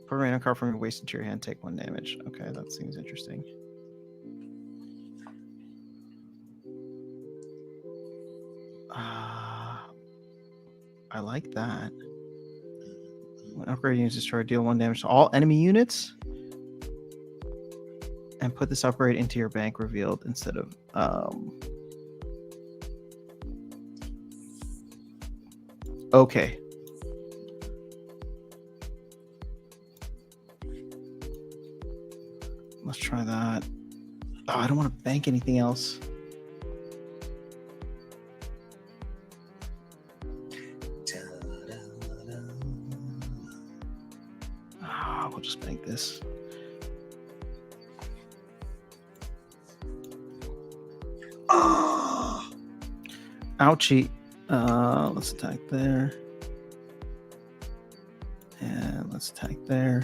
Put a random card from your waist into your hand, take 1 damage. Okay, that seems interesting. I like that. When upgrade units destroy, deal 1 damage to all enemy units. And put this upgrade into your bank revealed instead of okay. Let's try that. Oh, I don't want to bank anything else. We'll just bank this. Ouchie. Let's attack there. And let's attack there.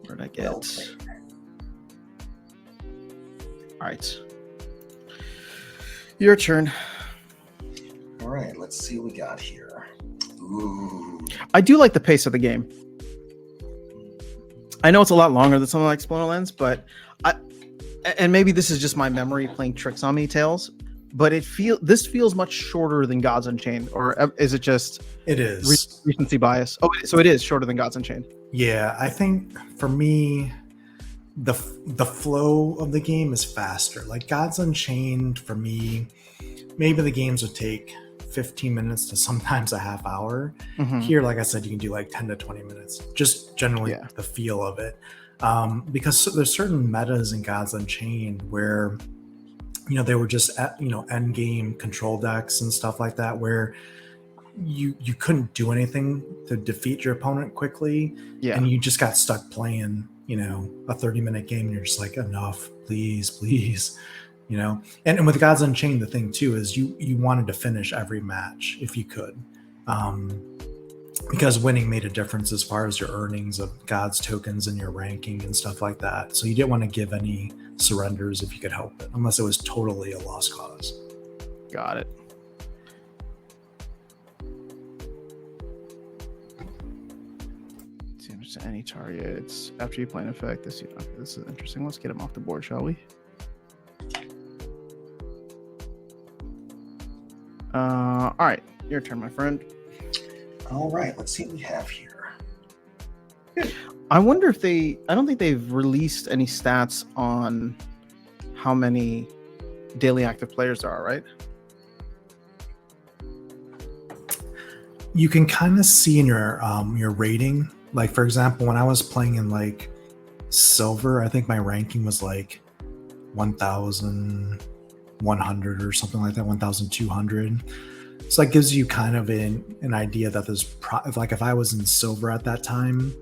Where'd I get? All right. Your turn. All right, let's see what we got here. Ooh. I do like the pace of the game. I know it's a lot longer than something like Splinter Lens, but and maybe this is just my memory playing tricks on me, Tails. but this feels much shorter than Gods Unchained, or is it just It is. recency bias? Oh, so it is shorter than Gods Unchained. Yeah, I think for me, the flow of the game is faster. Like Gods Unchained, for me, maybe the games would take 15 minutes to sometimes a half hour. Mhm. Here, like I said, you can do like 10 to 20 minutes, just generally Yeah. the feel of it. Because there's certain metas in Gods Unchained where, they were just, end game control decks and stuff like that, where you couldn't do anything to defeat your opponent quickly. Yeah. And you just got stuck playing, a 30-minute game, and you're just like, enough, please. And with Gods Unchained, the thing too is you wanted to finish every match if you could, because winning made a difference as far as your earnings of God's tokens and your ranking and stuff like that. So you didn't want to give any surrenders if you could help it, unless it was totally a lost cause. Got it. Damage to any targets after you play an effect. This is interesting. Let's get him off the board, shall we? All right, your turn, my friend. All right, let's see what we have here. I wonder if I don't think they've released any stats on how many daily active players there are, right? You can kind of see in your rating. Like, for example, when I was playing in like silver, I think my ranking was like 1,100 or something like that, 1,200. So that gives you kind of an idea that there's like, if I was in silver at that time,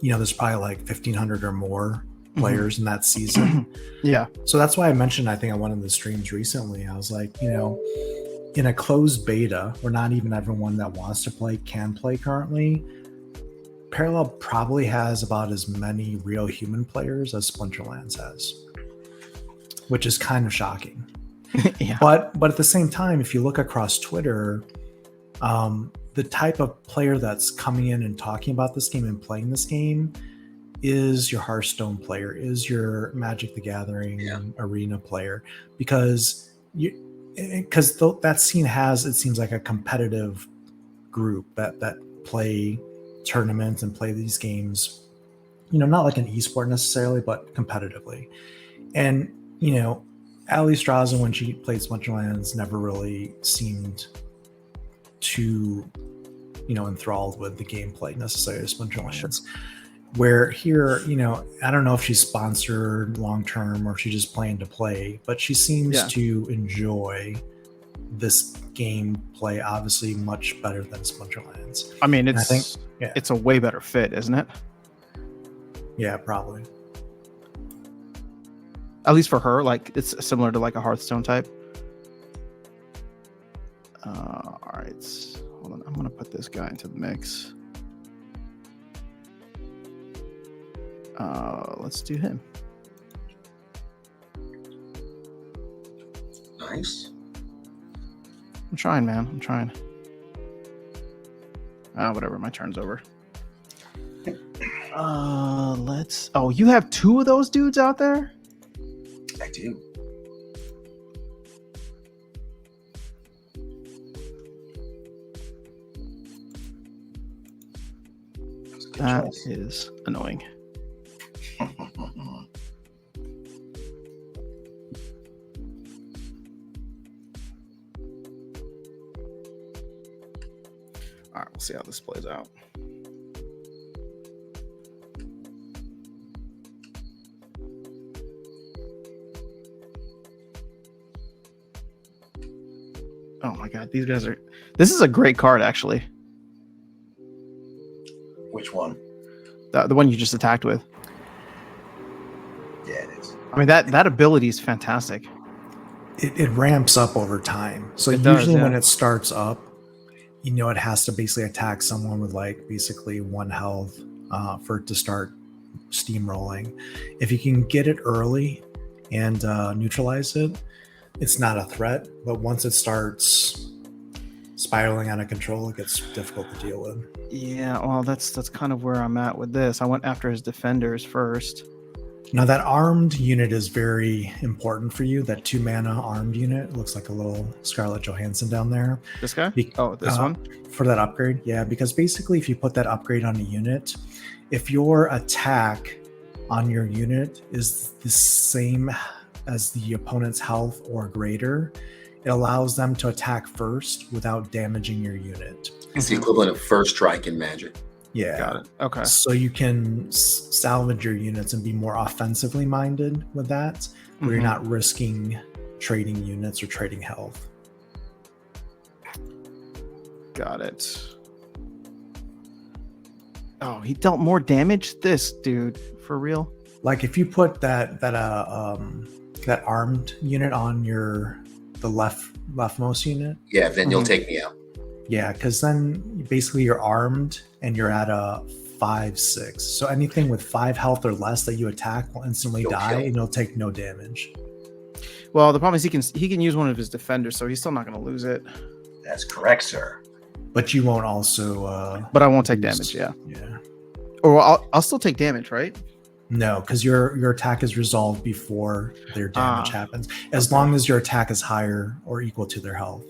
there's probably like 1,500 or more players in that season. Yeah. So that's why I mentioned, I think on one of the streams recently, I was like, in a closed beta where not even everyone that wants to play can play currently, Parallel probably has about as many real human players as Splinterlands has, which is kind of shocking. Yeah. But at the same time, if you look across Twitter, the type of player that's coming in and talking about this game and playing this game is your Hearthstone player, is your Magic the Gathering arena player, because that scene has, it seems like, a competitive group that play tournaments and play these games, not like an esport necessarily, but competitively. And Ali Straza, when she played Splinterlands, never really seemed too enthralled with the gameplay necessarily of Splinterlands. Sure. Where here, I don't know if she's sponsored long term or if she's just playing to play, but she seems to enjoy this gameplay obviously much better than Splinterlands. I mean, I think it's a way better fit, isn't it? Yeah, probably. At least for her, like it's similar to like a Hearthstone type. All right, hold on. I'm gonna put this guy into the mix. Let's do him. Nice. I'm trying, man. I'm trying. Whatever. My turn's over. Let's. Oh, you have two of those dudes out there? I do. That is annoying. All right, we'll see how this plays out. Oh my god, these guys are... This is a great card, actually. Which one? The one you just attacked with. Yeah, it is. I mean, that ability is fantastic. It ramps up over time. So It usually does, when it starts up, it has to basically attack someone with like basically 1 health for it to start steamrolling. If you can get it early and neutralize it, it's not a threat. But once it starts spiraling out of control, it gets difficult to deal with. Yeah, well, that's kind of where I'm at with this. I went after his defenders first, Now that armed unit is very important for you. That 2 mana armed unit looks like a little Scarlett Johansson down there. This guy? Be- This one? For that upgrade, yeah, because basically if you put that upgrade on a unit, if your attack on your unit is the same as the opponent's health or greater, it allows them to attack first without damaging your unit. It's the equivalent of first strike in Magic. Yeah. Got it. Okay. So you can salvage your units and be more offensively minded with that, where you're not risking trading units or trading health. Got it. Oh, he dealt more damage? This dude, for real? Like if you put that armed unit on the leftmost unit. Yeah, then you'll take me out. Yeah, because then basically you're armed and you're at a 5/6. So anything with 5 health or less that you attack will instantly die and you'll take no damage. Well, the problem is he can use one of his defenders, so he's still not going to lose it. That's correct, sir. But you won't also. But I won't take damage. Yeah. Yeah. Or I'll still take damage, right? No, because your attack is resolved before their damage happens, as long as your attack is higher or equal to their health.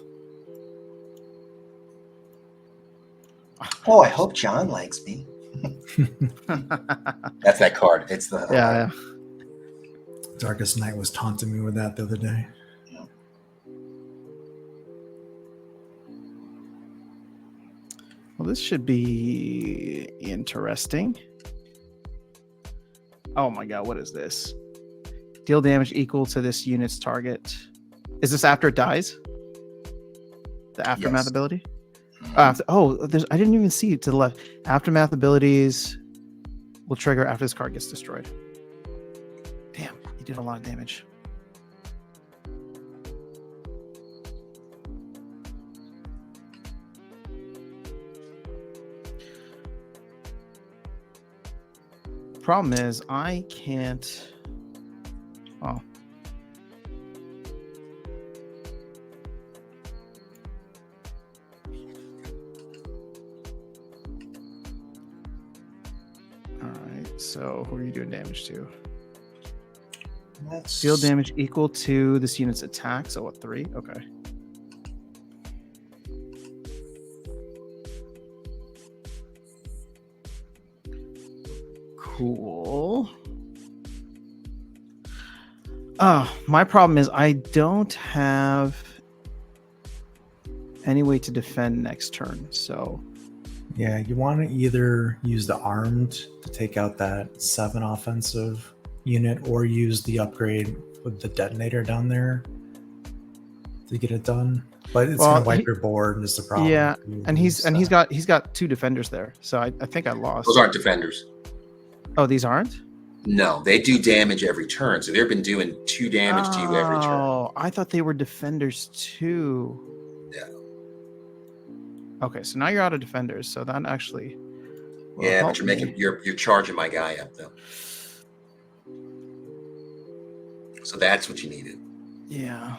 Oh, I hope John likes me. That's that card. It's the Yeah. Darkestnyte was taunting me with that the other day. Well, this should be interesting. Oh my god, what is this? Deal damage equal to this unit's target. Is this after it dies? The aftermath ability? I didn't even see it to the left. Aftermath abilities will trigger after this card gets destroyed. Damn, he did a lot of damage. Problem is, I can't. Oh. All right. So, who are you doing damage to? Deal damage equal to this unit's attack. So, what, 3? Okay. Cool. My problem is I don't have any way to defend next turn. So yeah, you want to either use the armed to take out that 7 offensive unit, or use the upgrade with the detonator down there to get it done. But it's gonna wipe your board, is the problem. Yeah, and he's got 2 defenders there. So I think I lost. Those aren't defenders. Oh, these aren't? No, they do damage every turn. So they've been doing 2 damage to you every turn. Oh, I thought they were defenders too. Yeah. Okay, so now you're out of defenders. So that actually. Yeah, but you're charging my guy up though. So that's what you needed. Yeah.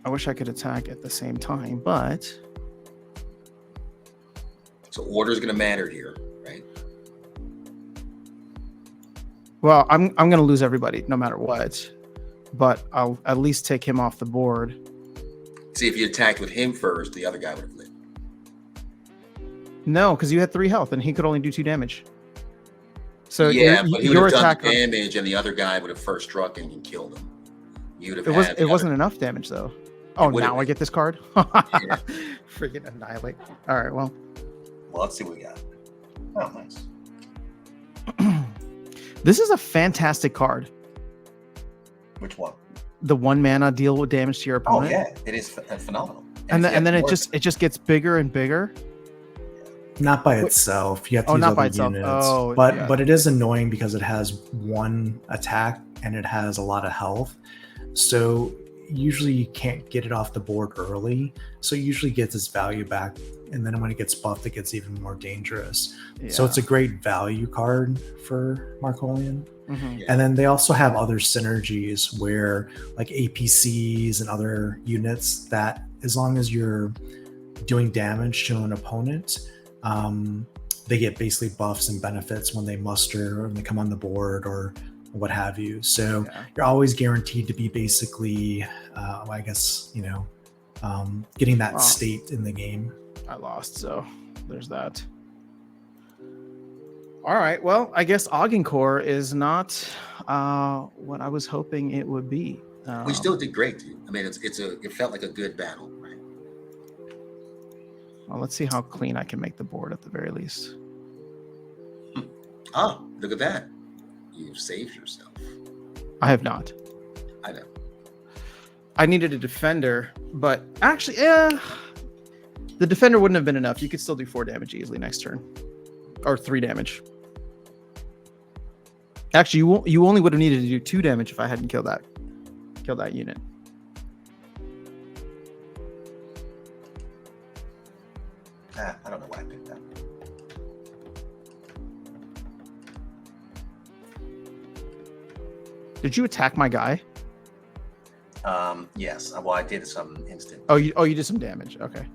I wish I could attack at the same time, but. So order's gonna matter here, right? Well, I'm gonna lose everybody no matter what, but I'll at least take him off the board. See, if you attacked with him first, the other guy would have lived. No, because you had 3 health and he could only do 2 damage. So yeah, but he would your have done attack the damage, and the other guy would have first struck and killed him. You'd have. It wasn't enough damage though. Oh, now I get this card. Yeah. Freaking annihilate. All right, well, let's see what we got. Oh, nice. This is a fantastic card. Which one? The 1 mana deal with damage to your opponent. Oh yeah, it is phenomenal. And then it just gets bigger and bigger. Not by itself. You have to use other units. Oh, but it is annoying because it has 1 attack and it has a lot of health. So usually you can't get it off the board early. So it usually gets its value back. And then when it gets buffed, it gets even more dangerous. Yeah. So it's a great value card for Markolian. Mm-hmm. And then they also have other synergies where like APCs and other units that as long as you're doing damage to an opponent, they get basically buffs and benefits when they muster or when they come on the board or what have you. So Yeah. you're always guaranteed to be basically, I guess, getting that Well, state in the game. I lost, so there's that. All right. Well, I guess Augencore is not what I was hoping it would be. We still did great, dude. I mean, it felt like a good battle, right? Well, let's see how clean I can make the board at the very least. Ah, look at that. You've saved yourself. I have not. I know. I needed a defender, but actually, the defender wouldn't have been enough. You could still do 4 damage easily next turn, or 3 damage. Actually, you only would have needed to do 2 damage if I hadn't killed that unit. I don't know why I picked that. Did you attack my guy? Yes. Well, I did some instant. Oh, you did some damage. Okay.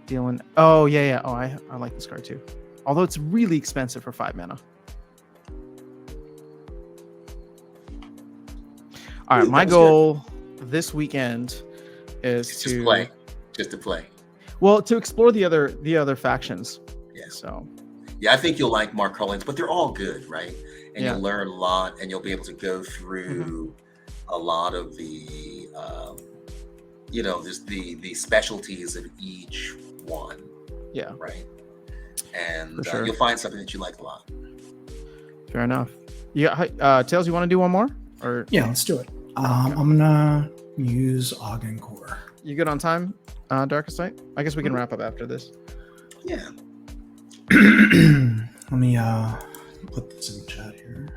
Dealing. Oh yeah. Oh, I like this card too. Although it's really expensive for 5 mana. All right, my goal this weekend is just play. Just to play. Well, to explore the other factions. Yeah. So. Yeah, I think you'll like Mark Collins, but they're all good, right? And Yeah. you'll learn a lot, and you'll be able to go through a lot of the, just the specialties of each one. Yeah. Right. And For sure. you'll find something that you like a lot. Fair enough. Yeah. Tails, you want to do one more? Or Yeah, let's do it. I'm gonna use Augencore. you good on time, Darkestnyte? I guess we can wrap up after this. Yeah. Let me put this in the chat here.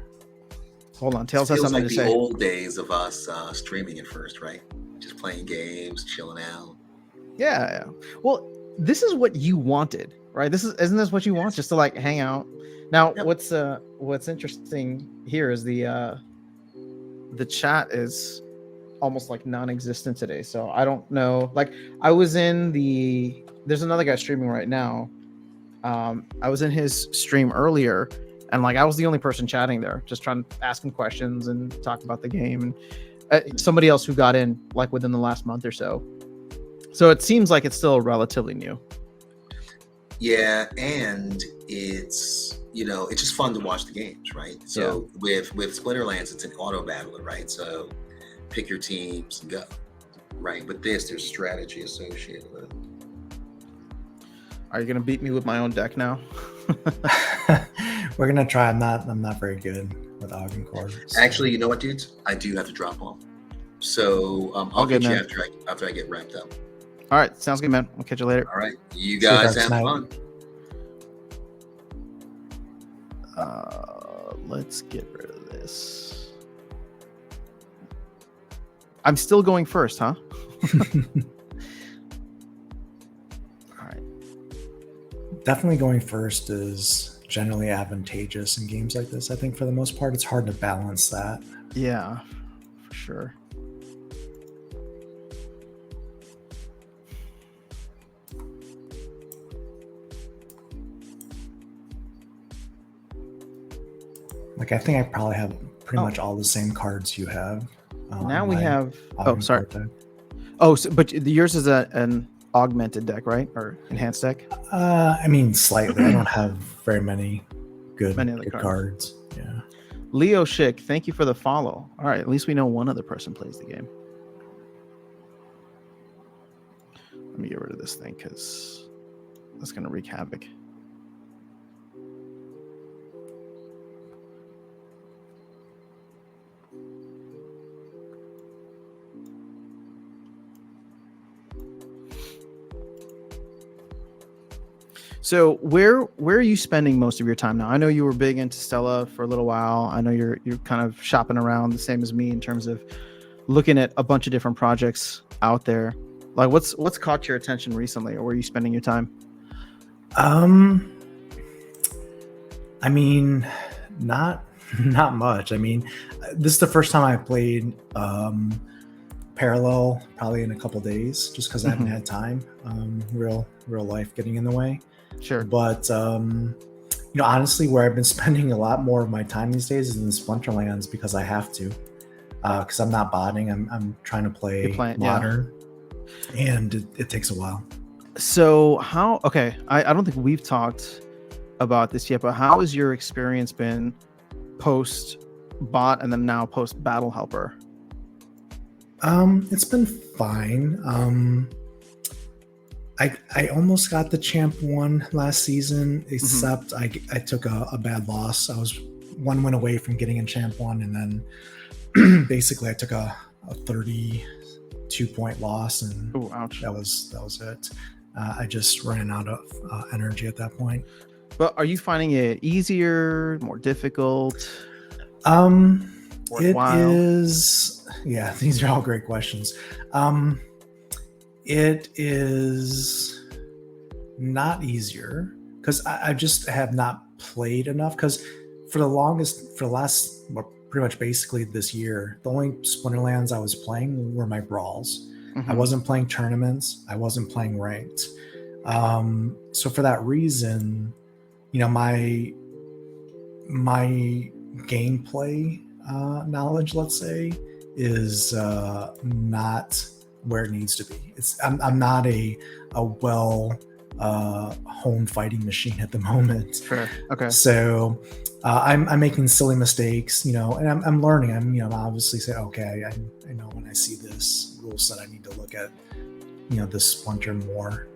Hold on, Tails has Feels something like to the say. old days of us streaming at first, right? Just playing games, chilling out. Yeah. Well, this is what you wanted, right? Isn't this what you want? Just to like hang out. Now, Yep. what's interesting here is the chat is almost like non-existent today. So I don't know. Like I was there's another guy streaming right now. I was in his stream earlier, and like I was the only person chatting there, just trying to ask him questions and talk about the game. And somebody else who got in like within the last month or so. So it seems like it's still relatively new. Yeah, and it's just fun to watch the games, right? So with Splinterlands, it's an auto battler, right? So pick your teams and go, right? But there's strategy associated with it. Are you gonna beat me with my own deck now? We're gonna try. I'm not very good with Augencore. So. Actually, you know what, dudes? I do have to drop off. So I'll Okay, get you man. after I get wrapped up. All right, sounds good, man. I'll catch you later. All right, you See you guys guys have tonight. fun. Let's get rid of this. I'm still going first, huh? All right. Definitely going first is generally advantageous in games like this. I think for the most part, it's hard to balance that. Yeah, for sure. Like I think I probably have pretty much all the same cards you have. Now on we my have. Oh, Augencore sorry. deck. Oh, but yours is an augmented deck, right? Or enhanced deck? I mean, slightly. I don't have very many good Many other cards. Yeah. Leo Schick, thank you for the follow. All right, at least we know one other person plays the game. Let me get rid of this thing because that's going to wreak havoc. So where are you spending most of your time now? I know you were big into Stella for a little while. I know you're kind of shopping around the same as me in terms of looking at a bunch of different projects out there. Like what's caught your attention recently, or where are you spending your time? I mean, not much. I mean, this is the first time I played Parallel probably in a couple days, just because I haven't had time. Real life getting in the way. Sure. But honestly, where I've been spending a lot more of my time these days is in Splinterlands because I have to. Because I'm not botting. I'm trying to You're play playing, yeah. modern, and it takes a while. So how? Okay, I don't think we've talked about this yet, but how has your experience been post bot and then now post battle helper? It's been fine. I almost got the champ one last season, except I took a bad loss. I was one win away from getting in champ one, and then basically I took a 32-point loss, and Oh, ouch. that was it. I just ran out of energy at that point. But are you finding it easier, more difficult? It Worthwhile? is. Yeah, these are all great questions. It is not easier because I just have not played enough. Because for the last, well, pretty much basically this year, the only Splinterlands I was playing were my brawls. I wasn't playing tournaments. I wasn't playing ranked. So for that reason, my gameplay knowledge, let's say, is not where it needs to be. I'm not a well honed fighting machine at the moment. Sure. Okay. So I'm making silly mistakes, and I'm learning. I'm obviously say, okay, I know when I see this rule set, I need to look at this splinter more,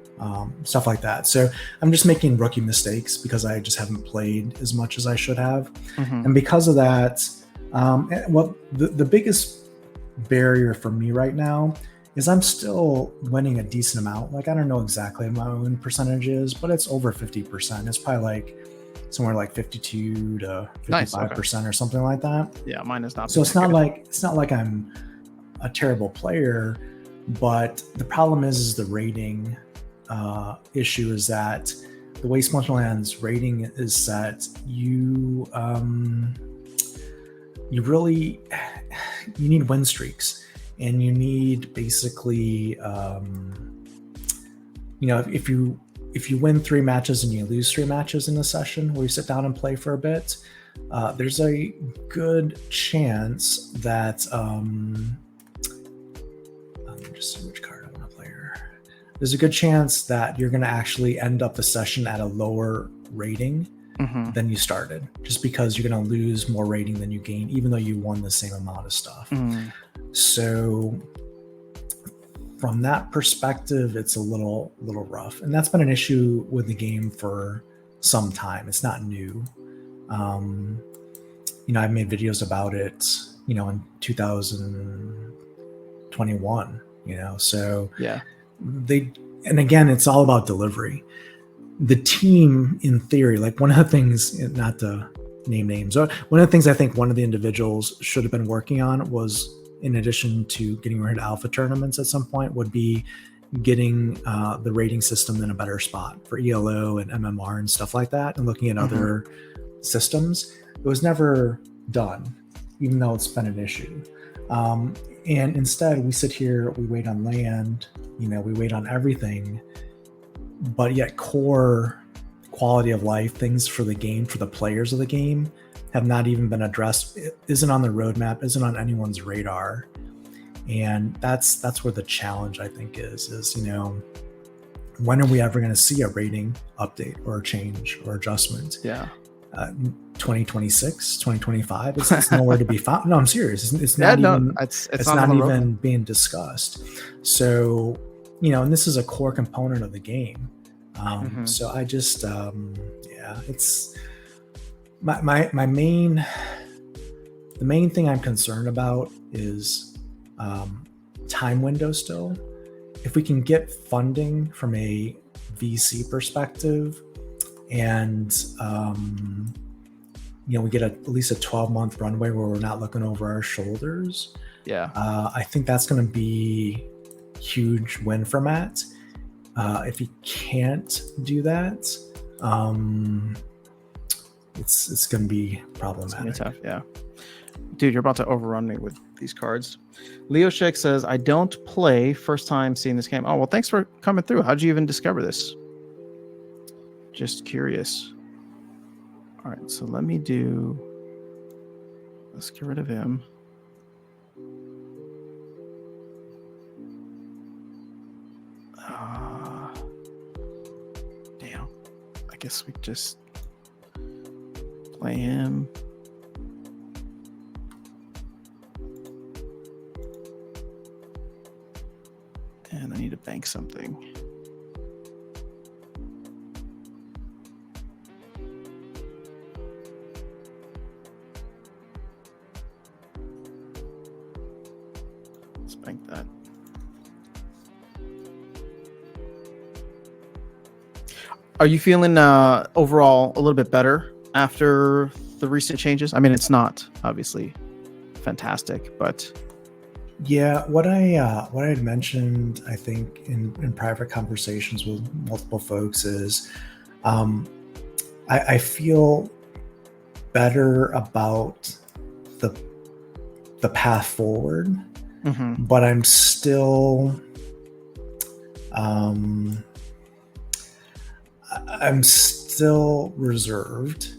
stuff like that. So I'm just making rookie mistakes because I just haven't played as much as I should have, and because of that, the biggest barrier for me right now is I'm still winning a decent amount. Like, I don't know exactly what my win percentage is, but it's over 50%. It's probably like somewhere like 52 to 55% or something like that. Yeah, mine is not. So it's not like I'm a terrible player, but the problem is the rating issue is that the way Splinterland's rating is set, you need win streaks. And you need basically, if you win 3 matches and you lose 3 matches in a session where you sit down and play for a bit, there's a good chance that let me just see which card I want to play here. There's a good chance that you're going to actually end up the session at a lower rating than you started, just because you're going to lose more rating than you gain, even though you won the same amount of stuff. So from that perspective, it's a little rough, and that's been an issue with the game for some time. It's not new. I've made videos about it, in 2021. So yeah, and again, it's all about delivery. The team, in theory, like one of the things, not to name names, one of the things I think one of the individuals should have been working on was, in addition to getting rid of alpha tournaments at some point, would be getting the rating system in a better spot for ELO and MMR and stuff like that, and looking at other systems. It was never done, even though it's been an issue. And instead, we sit here, we wait on land, we wait on everything, but yet core quality of life things for the game, for the players of the game, have not even been addressed. It isn't on the roadmap, isn't on anyone's radar. And that's where the challenge, I think, is when are we ever going to see a rating update or a change or adjustment? 2026, 2025, it's nowhere to be found. No, I'm serious. It's not even being discussed. So, and this is a core component of the game. So I just, it's the main thing I'm concerned about is time window still. If we can get funding from a VC perspective, and we get at least a 12-month runway where we're not looking over our shoulders, I think that's going to be huge win for Matt. If he can't do that, it's going to be problematic. It's gonna be tough, yeah. Dude, you're about to overrun me with these cards. Leo Shek says, I don't play, first time seeing this game. Oh, well, thanks for coming through. How'd you even discover this? Just curious. All right, so let's get rid of him. Damn. I guess we just play him. And I need to bank something. Let's bank that. Are you feeling overall a little bit better after the recent changes? I mean, it's not obviously fantastic, but Yeah, what I had mentioned, I think in private conversations with multiple folks is, I feel better about the path forward, but I'm still reserved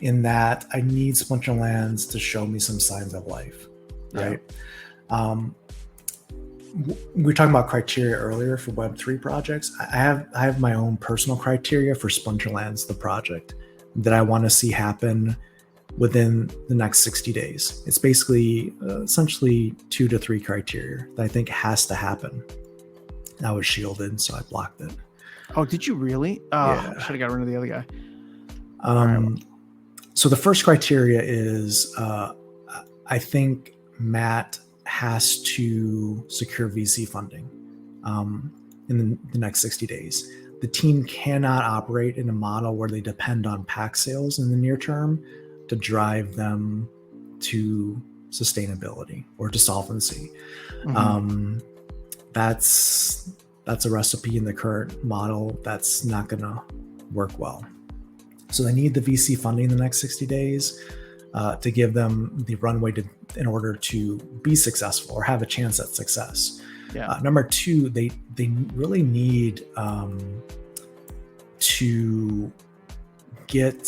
in that I need Splinter Lands to show me some signs of life, right? We were talking about criteria earlier for Web3 projects. I have my own personal criteria for Splinterlands, the project that I want to see happen within the next 60 days. It's basically essentially 2 to 3 criteria that I think has to happen. I was shielded, so I blocked it. Oh, did you really? Yeah. I should have got rid of the other guy. Right. So the first criteria is I think Matt has to secure VC funding in the next 60 days. The team cannot operate in a model where they depend on pack sales in the near term to drive them to sustainability or to solvency. That's a recipe in the current model that's not going to work well. So they need the VC funding in the next 60 days to give them the runway in order to be successful or have a chance at success. Number 2, they really need to get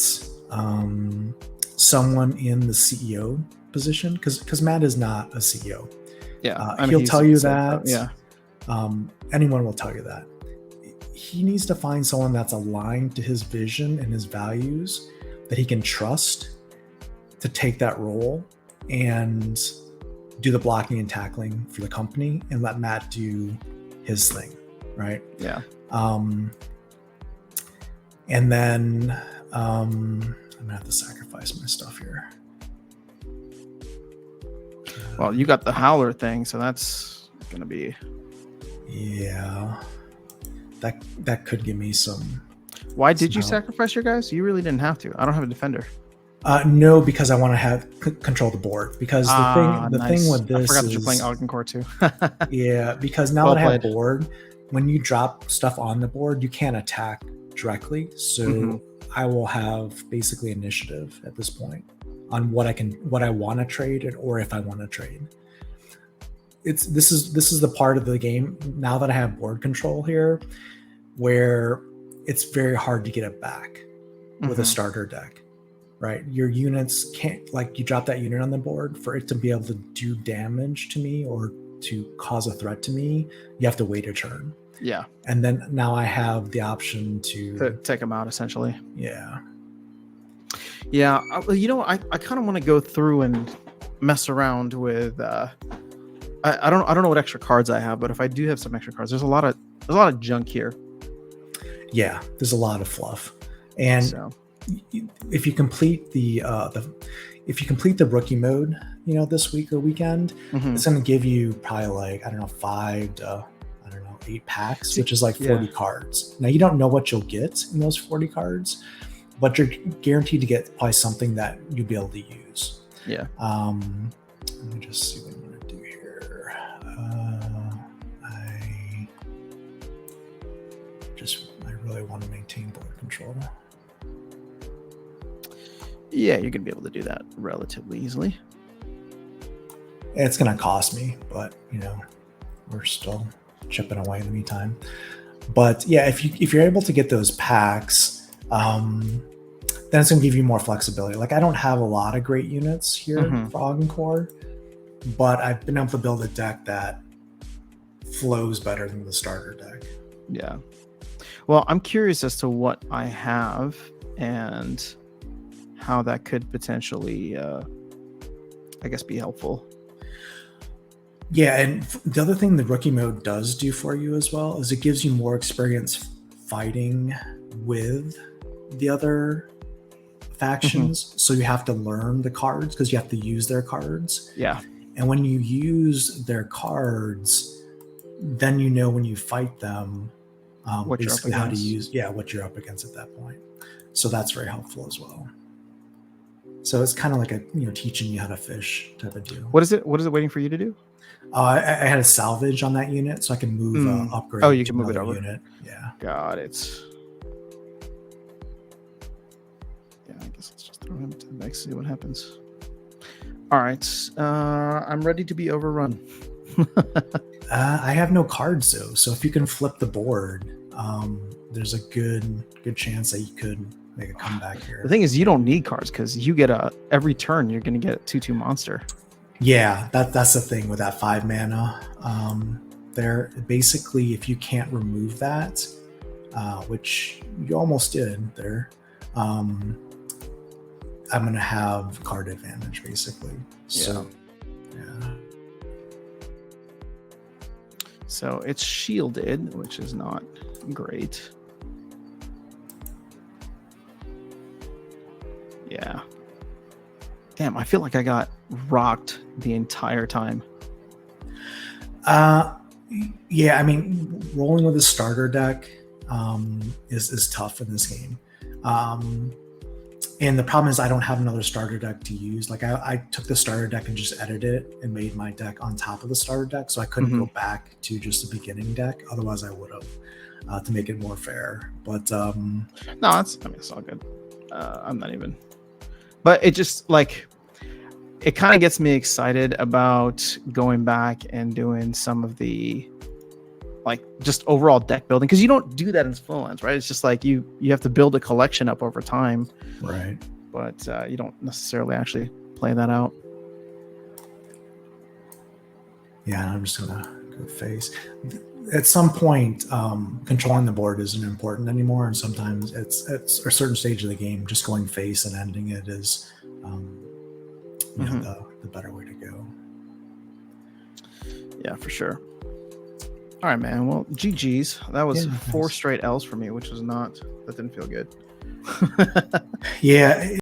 someone in the CEO position because Matt is not a CEO. He'll tell you that. Anyone will tell you that. He needs to find someone that's aligned to his vision and his values that he can trust to take that role and do the blocking and tackling for the company and let Matt do his thing, right? And then I'm gonna have to sacrifice my stuff here. Well, you got the Howler thing, so that's gonna be. Yeah, that could give me some. Why did you sacrifice your guys? You really didn't have to. I don't have a defender. No, because I want to have control the board. Because the thing with this, I forgot that you're playing Ogdencore too. Yeah, because now that I have board, when you drop stuff on the board, you can't attack directly. So I will have basically initiative at this point on what I want to trade or if I want to trade. This is the part of the game now that I have board control here where it's very hard to get it back with a starter deck, right? Your units can't, like, you drop that unit on the board for it to be able to do damage to me or to cause a threat to me. You have to wait a turn. Yeah. And then now I have the option to take them out essentially. Yeah. Yeah. I kind of want to go through and mess around with, I don't know what extra cards I have, but if I do have some extra cards, there's a lot of junk here. Yeah, there's a lot of fluff, and if you complete the rookie mode, this week or weekend, it's going to give you probably 5 to 8 packs, which is 40 cards. Now you don't know what you'll get in those 40 cards, but you're guaranteed to get probably something that you'll be able to use. Yeah. Let me just see what I'm going to do here. I really want to maintain board control. Yeah, you're gonna be able to do that relatively easily. It's gonna cost me, but we're still chipping away in the meantime. But yeah, if you're able to get those packs, then it's going to give you more flexibility. Like I don't have a lot of great units here for Ogden-Core, but I've been able to build a deck that flows better than the starter deck. Yeah. Well, I'm curious as to what I have and how that could potentially, I guess, be helpful. Yeah, and the other thing the rookie mode does do for you as well is it gives you more experience fighting with the other factions. So you have to learn the cards because you have to use their cards. Yeah. And when you use their cards, then you know when you fight them, What you're up basically how to against. use, what you're up against at that point. So that's very helpful as well. So it's kind of like a teaching you how to fish type of deal. What is it waiting for you to do? I had a salvage on that unit, so I can move upgrade. Oh, you can move it over. Unit. Yeah. Got it. Yeah, I guess let's just throw him to the next, see what happens. All right, I'm ready to be overrun. I have no cards though, so if you can flip the board, there's a good chance that you could make a comeback here. The thing is, you don't need cards because you get every turn you're going to get a 2/2 monster. Yeah, that's the thing with that 5 mana. There, basically, if you can't remove that, which you almost did there, I'm gonna have card advantage basically. So, yeah. So it's shielded, which is not great. Yeah. Damn, I feel like I got rocked the entire time. Yeah, I mean, rolling with a starter deck is tough in this game. And the problem is I don't have another starter deck to use. Like I took the starter deck and just edited it and made my deck on top of the starter deck. So I couldn't go back to just the beginning deck. Otherwise I would have to make it more fair. But no, it's all good. I'm not even, but it just like, it kind of gets me excited about going back and doing some of the like just overall deck building, because you don't do that in Floodlands, right? It's just like you have to build a collection up over time, right? But you don't necessarily actually play that out. Yeah, I'm just gonna go face. At some point, controlling the board isn't important anymore, and sometimes it's a certain stage of the game. Just going face and ending it is, the better way to go. Yeah, for sure. All right, man. Well, GG's. That was 4 straight L's for me, which was that didn't feel good. Yeah.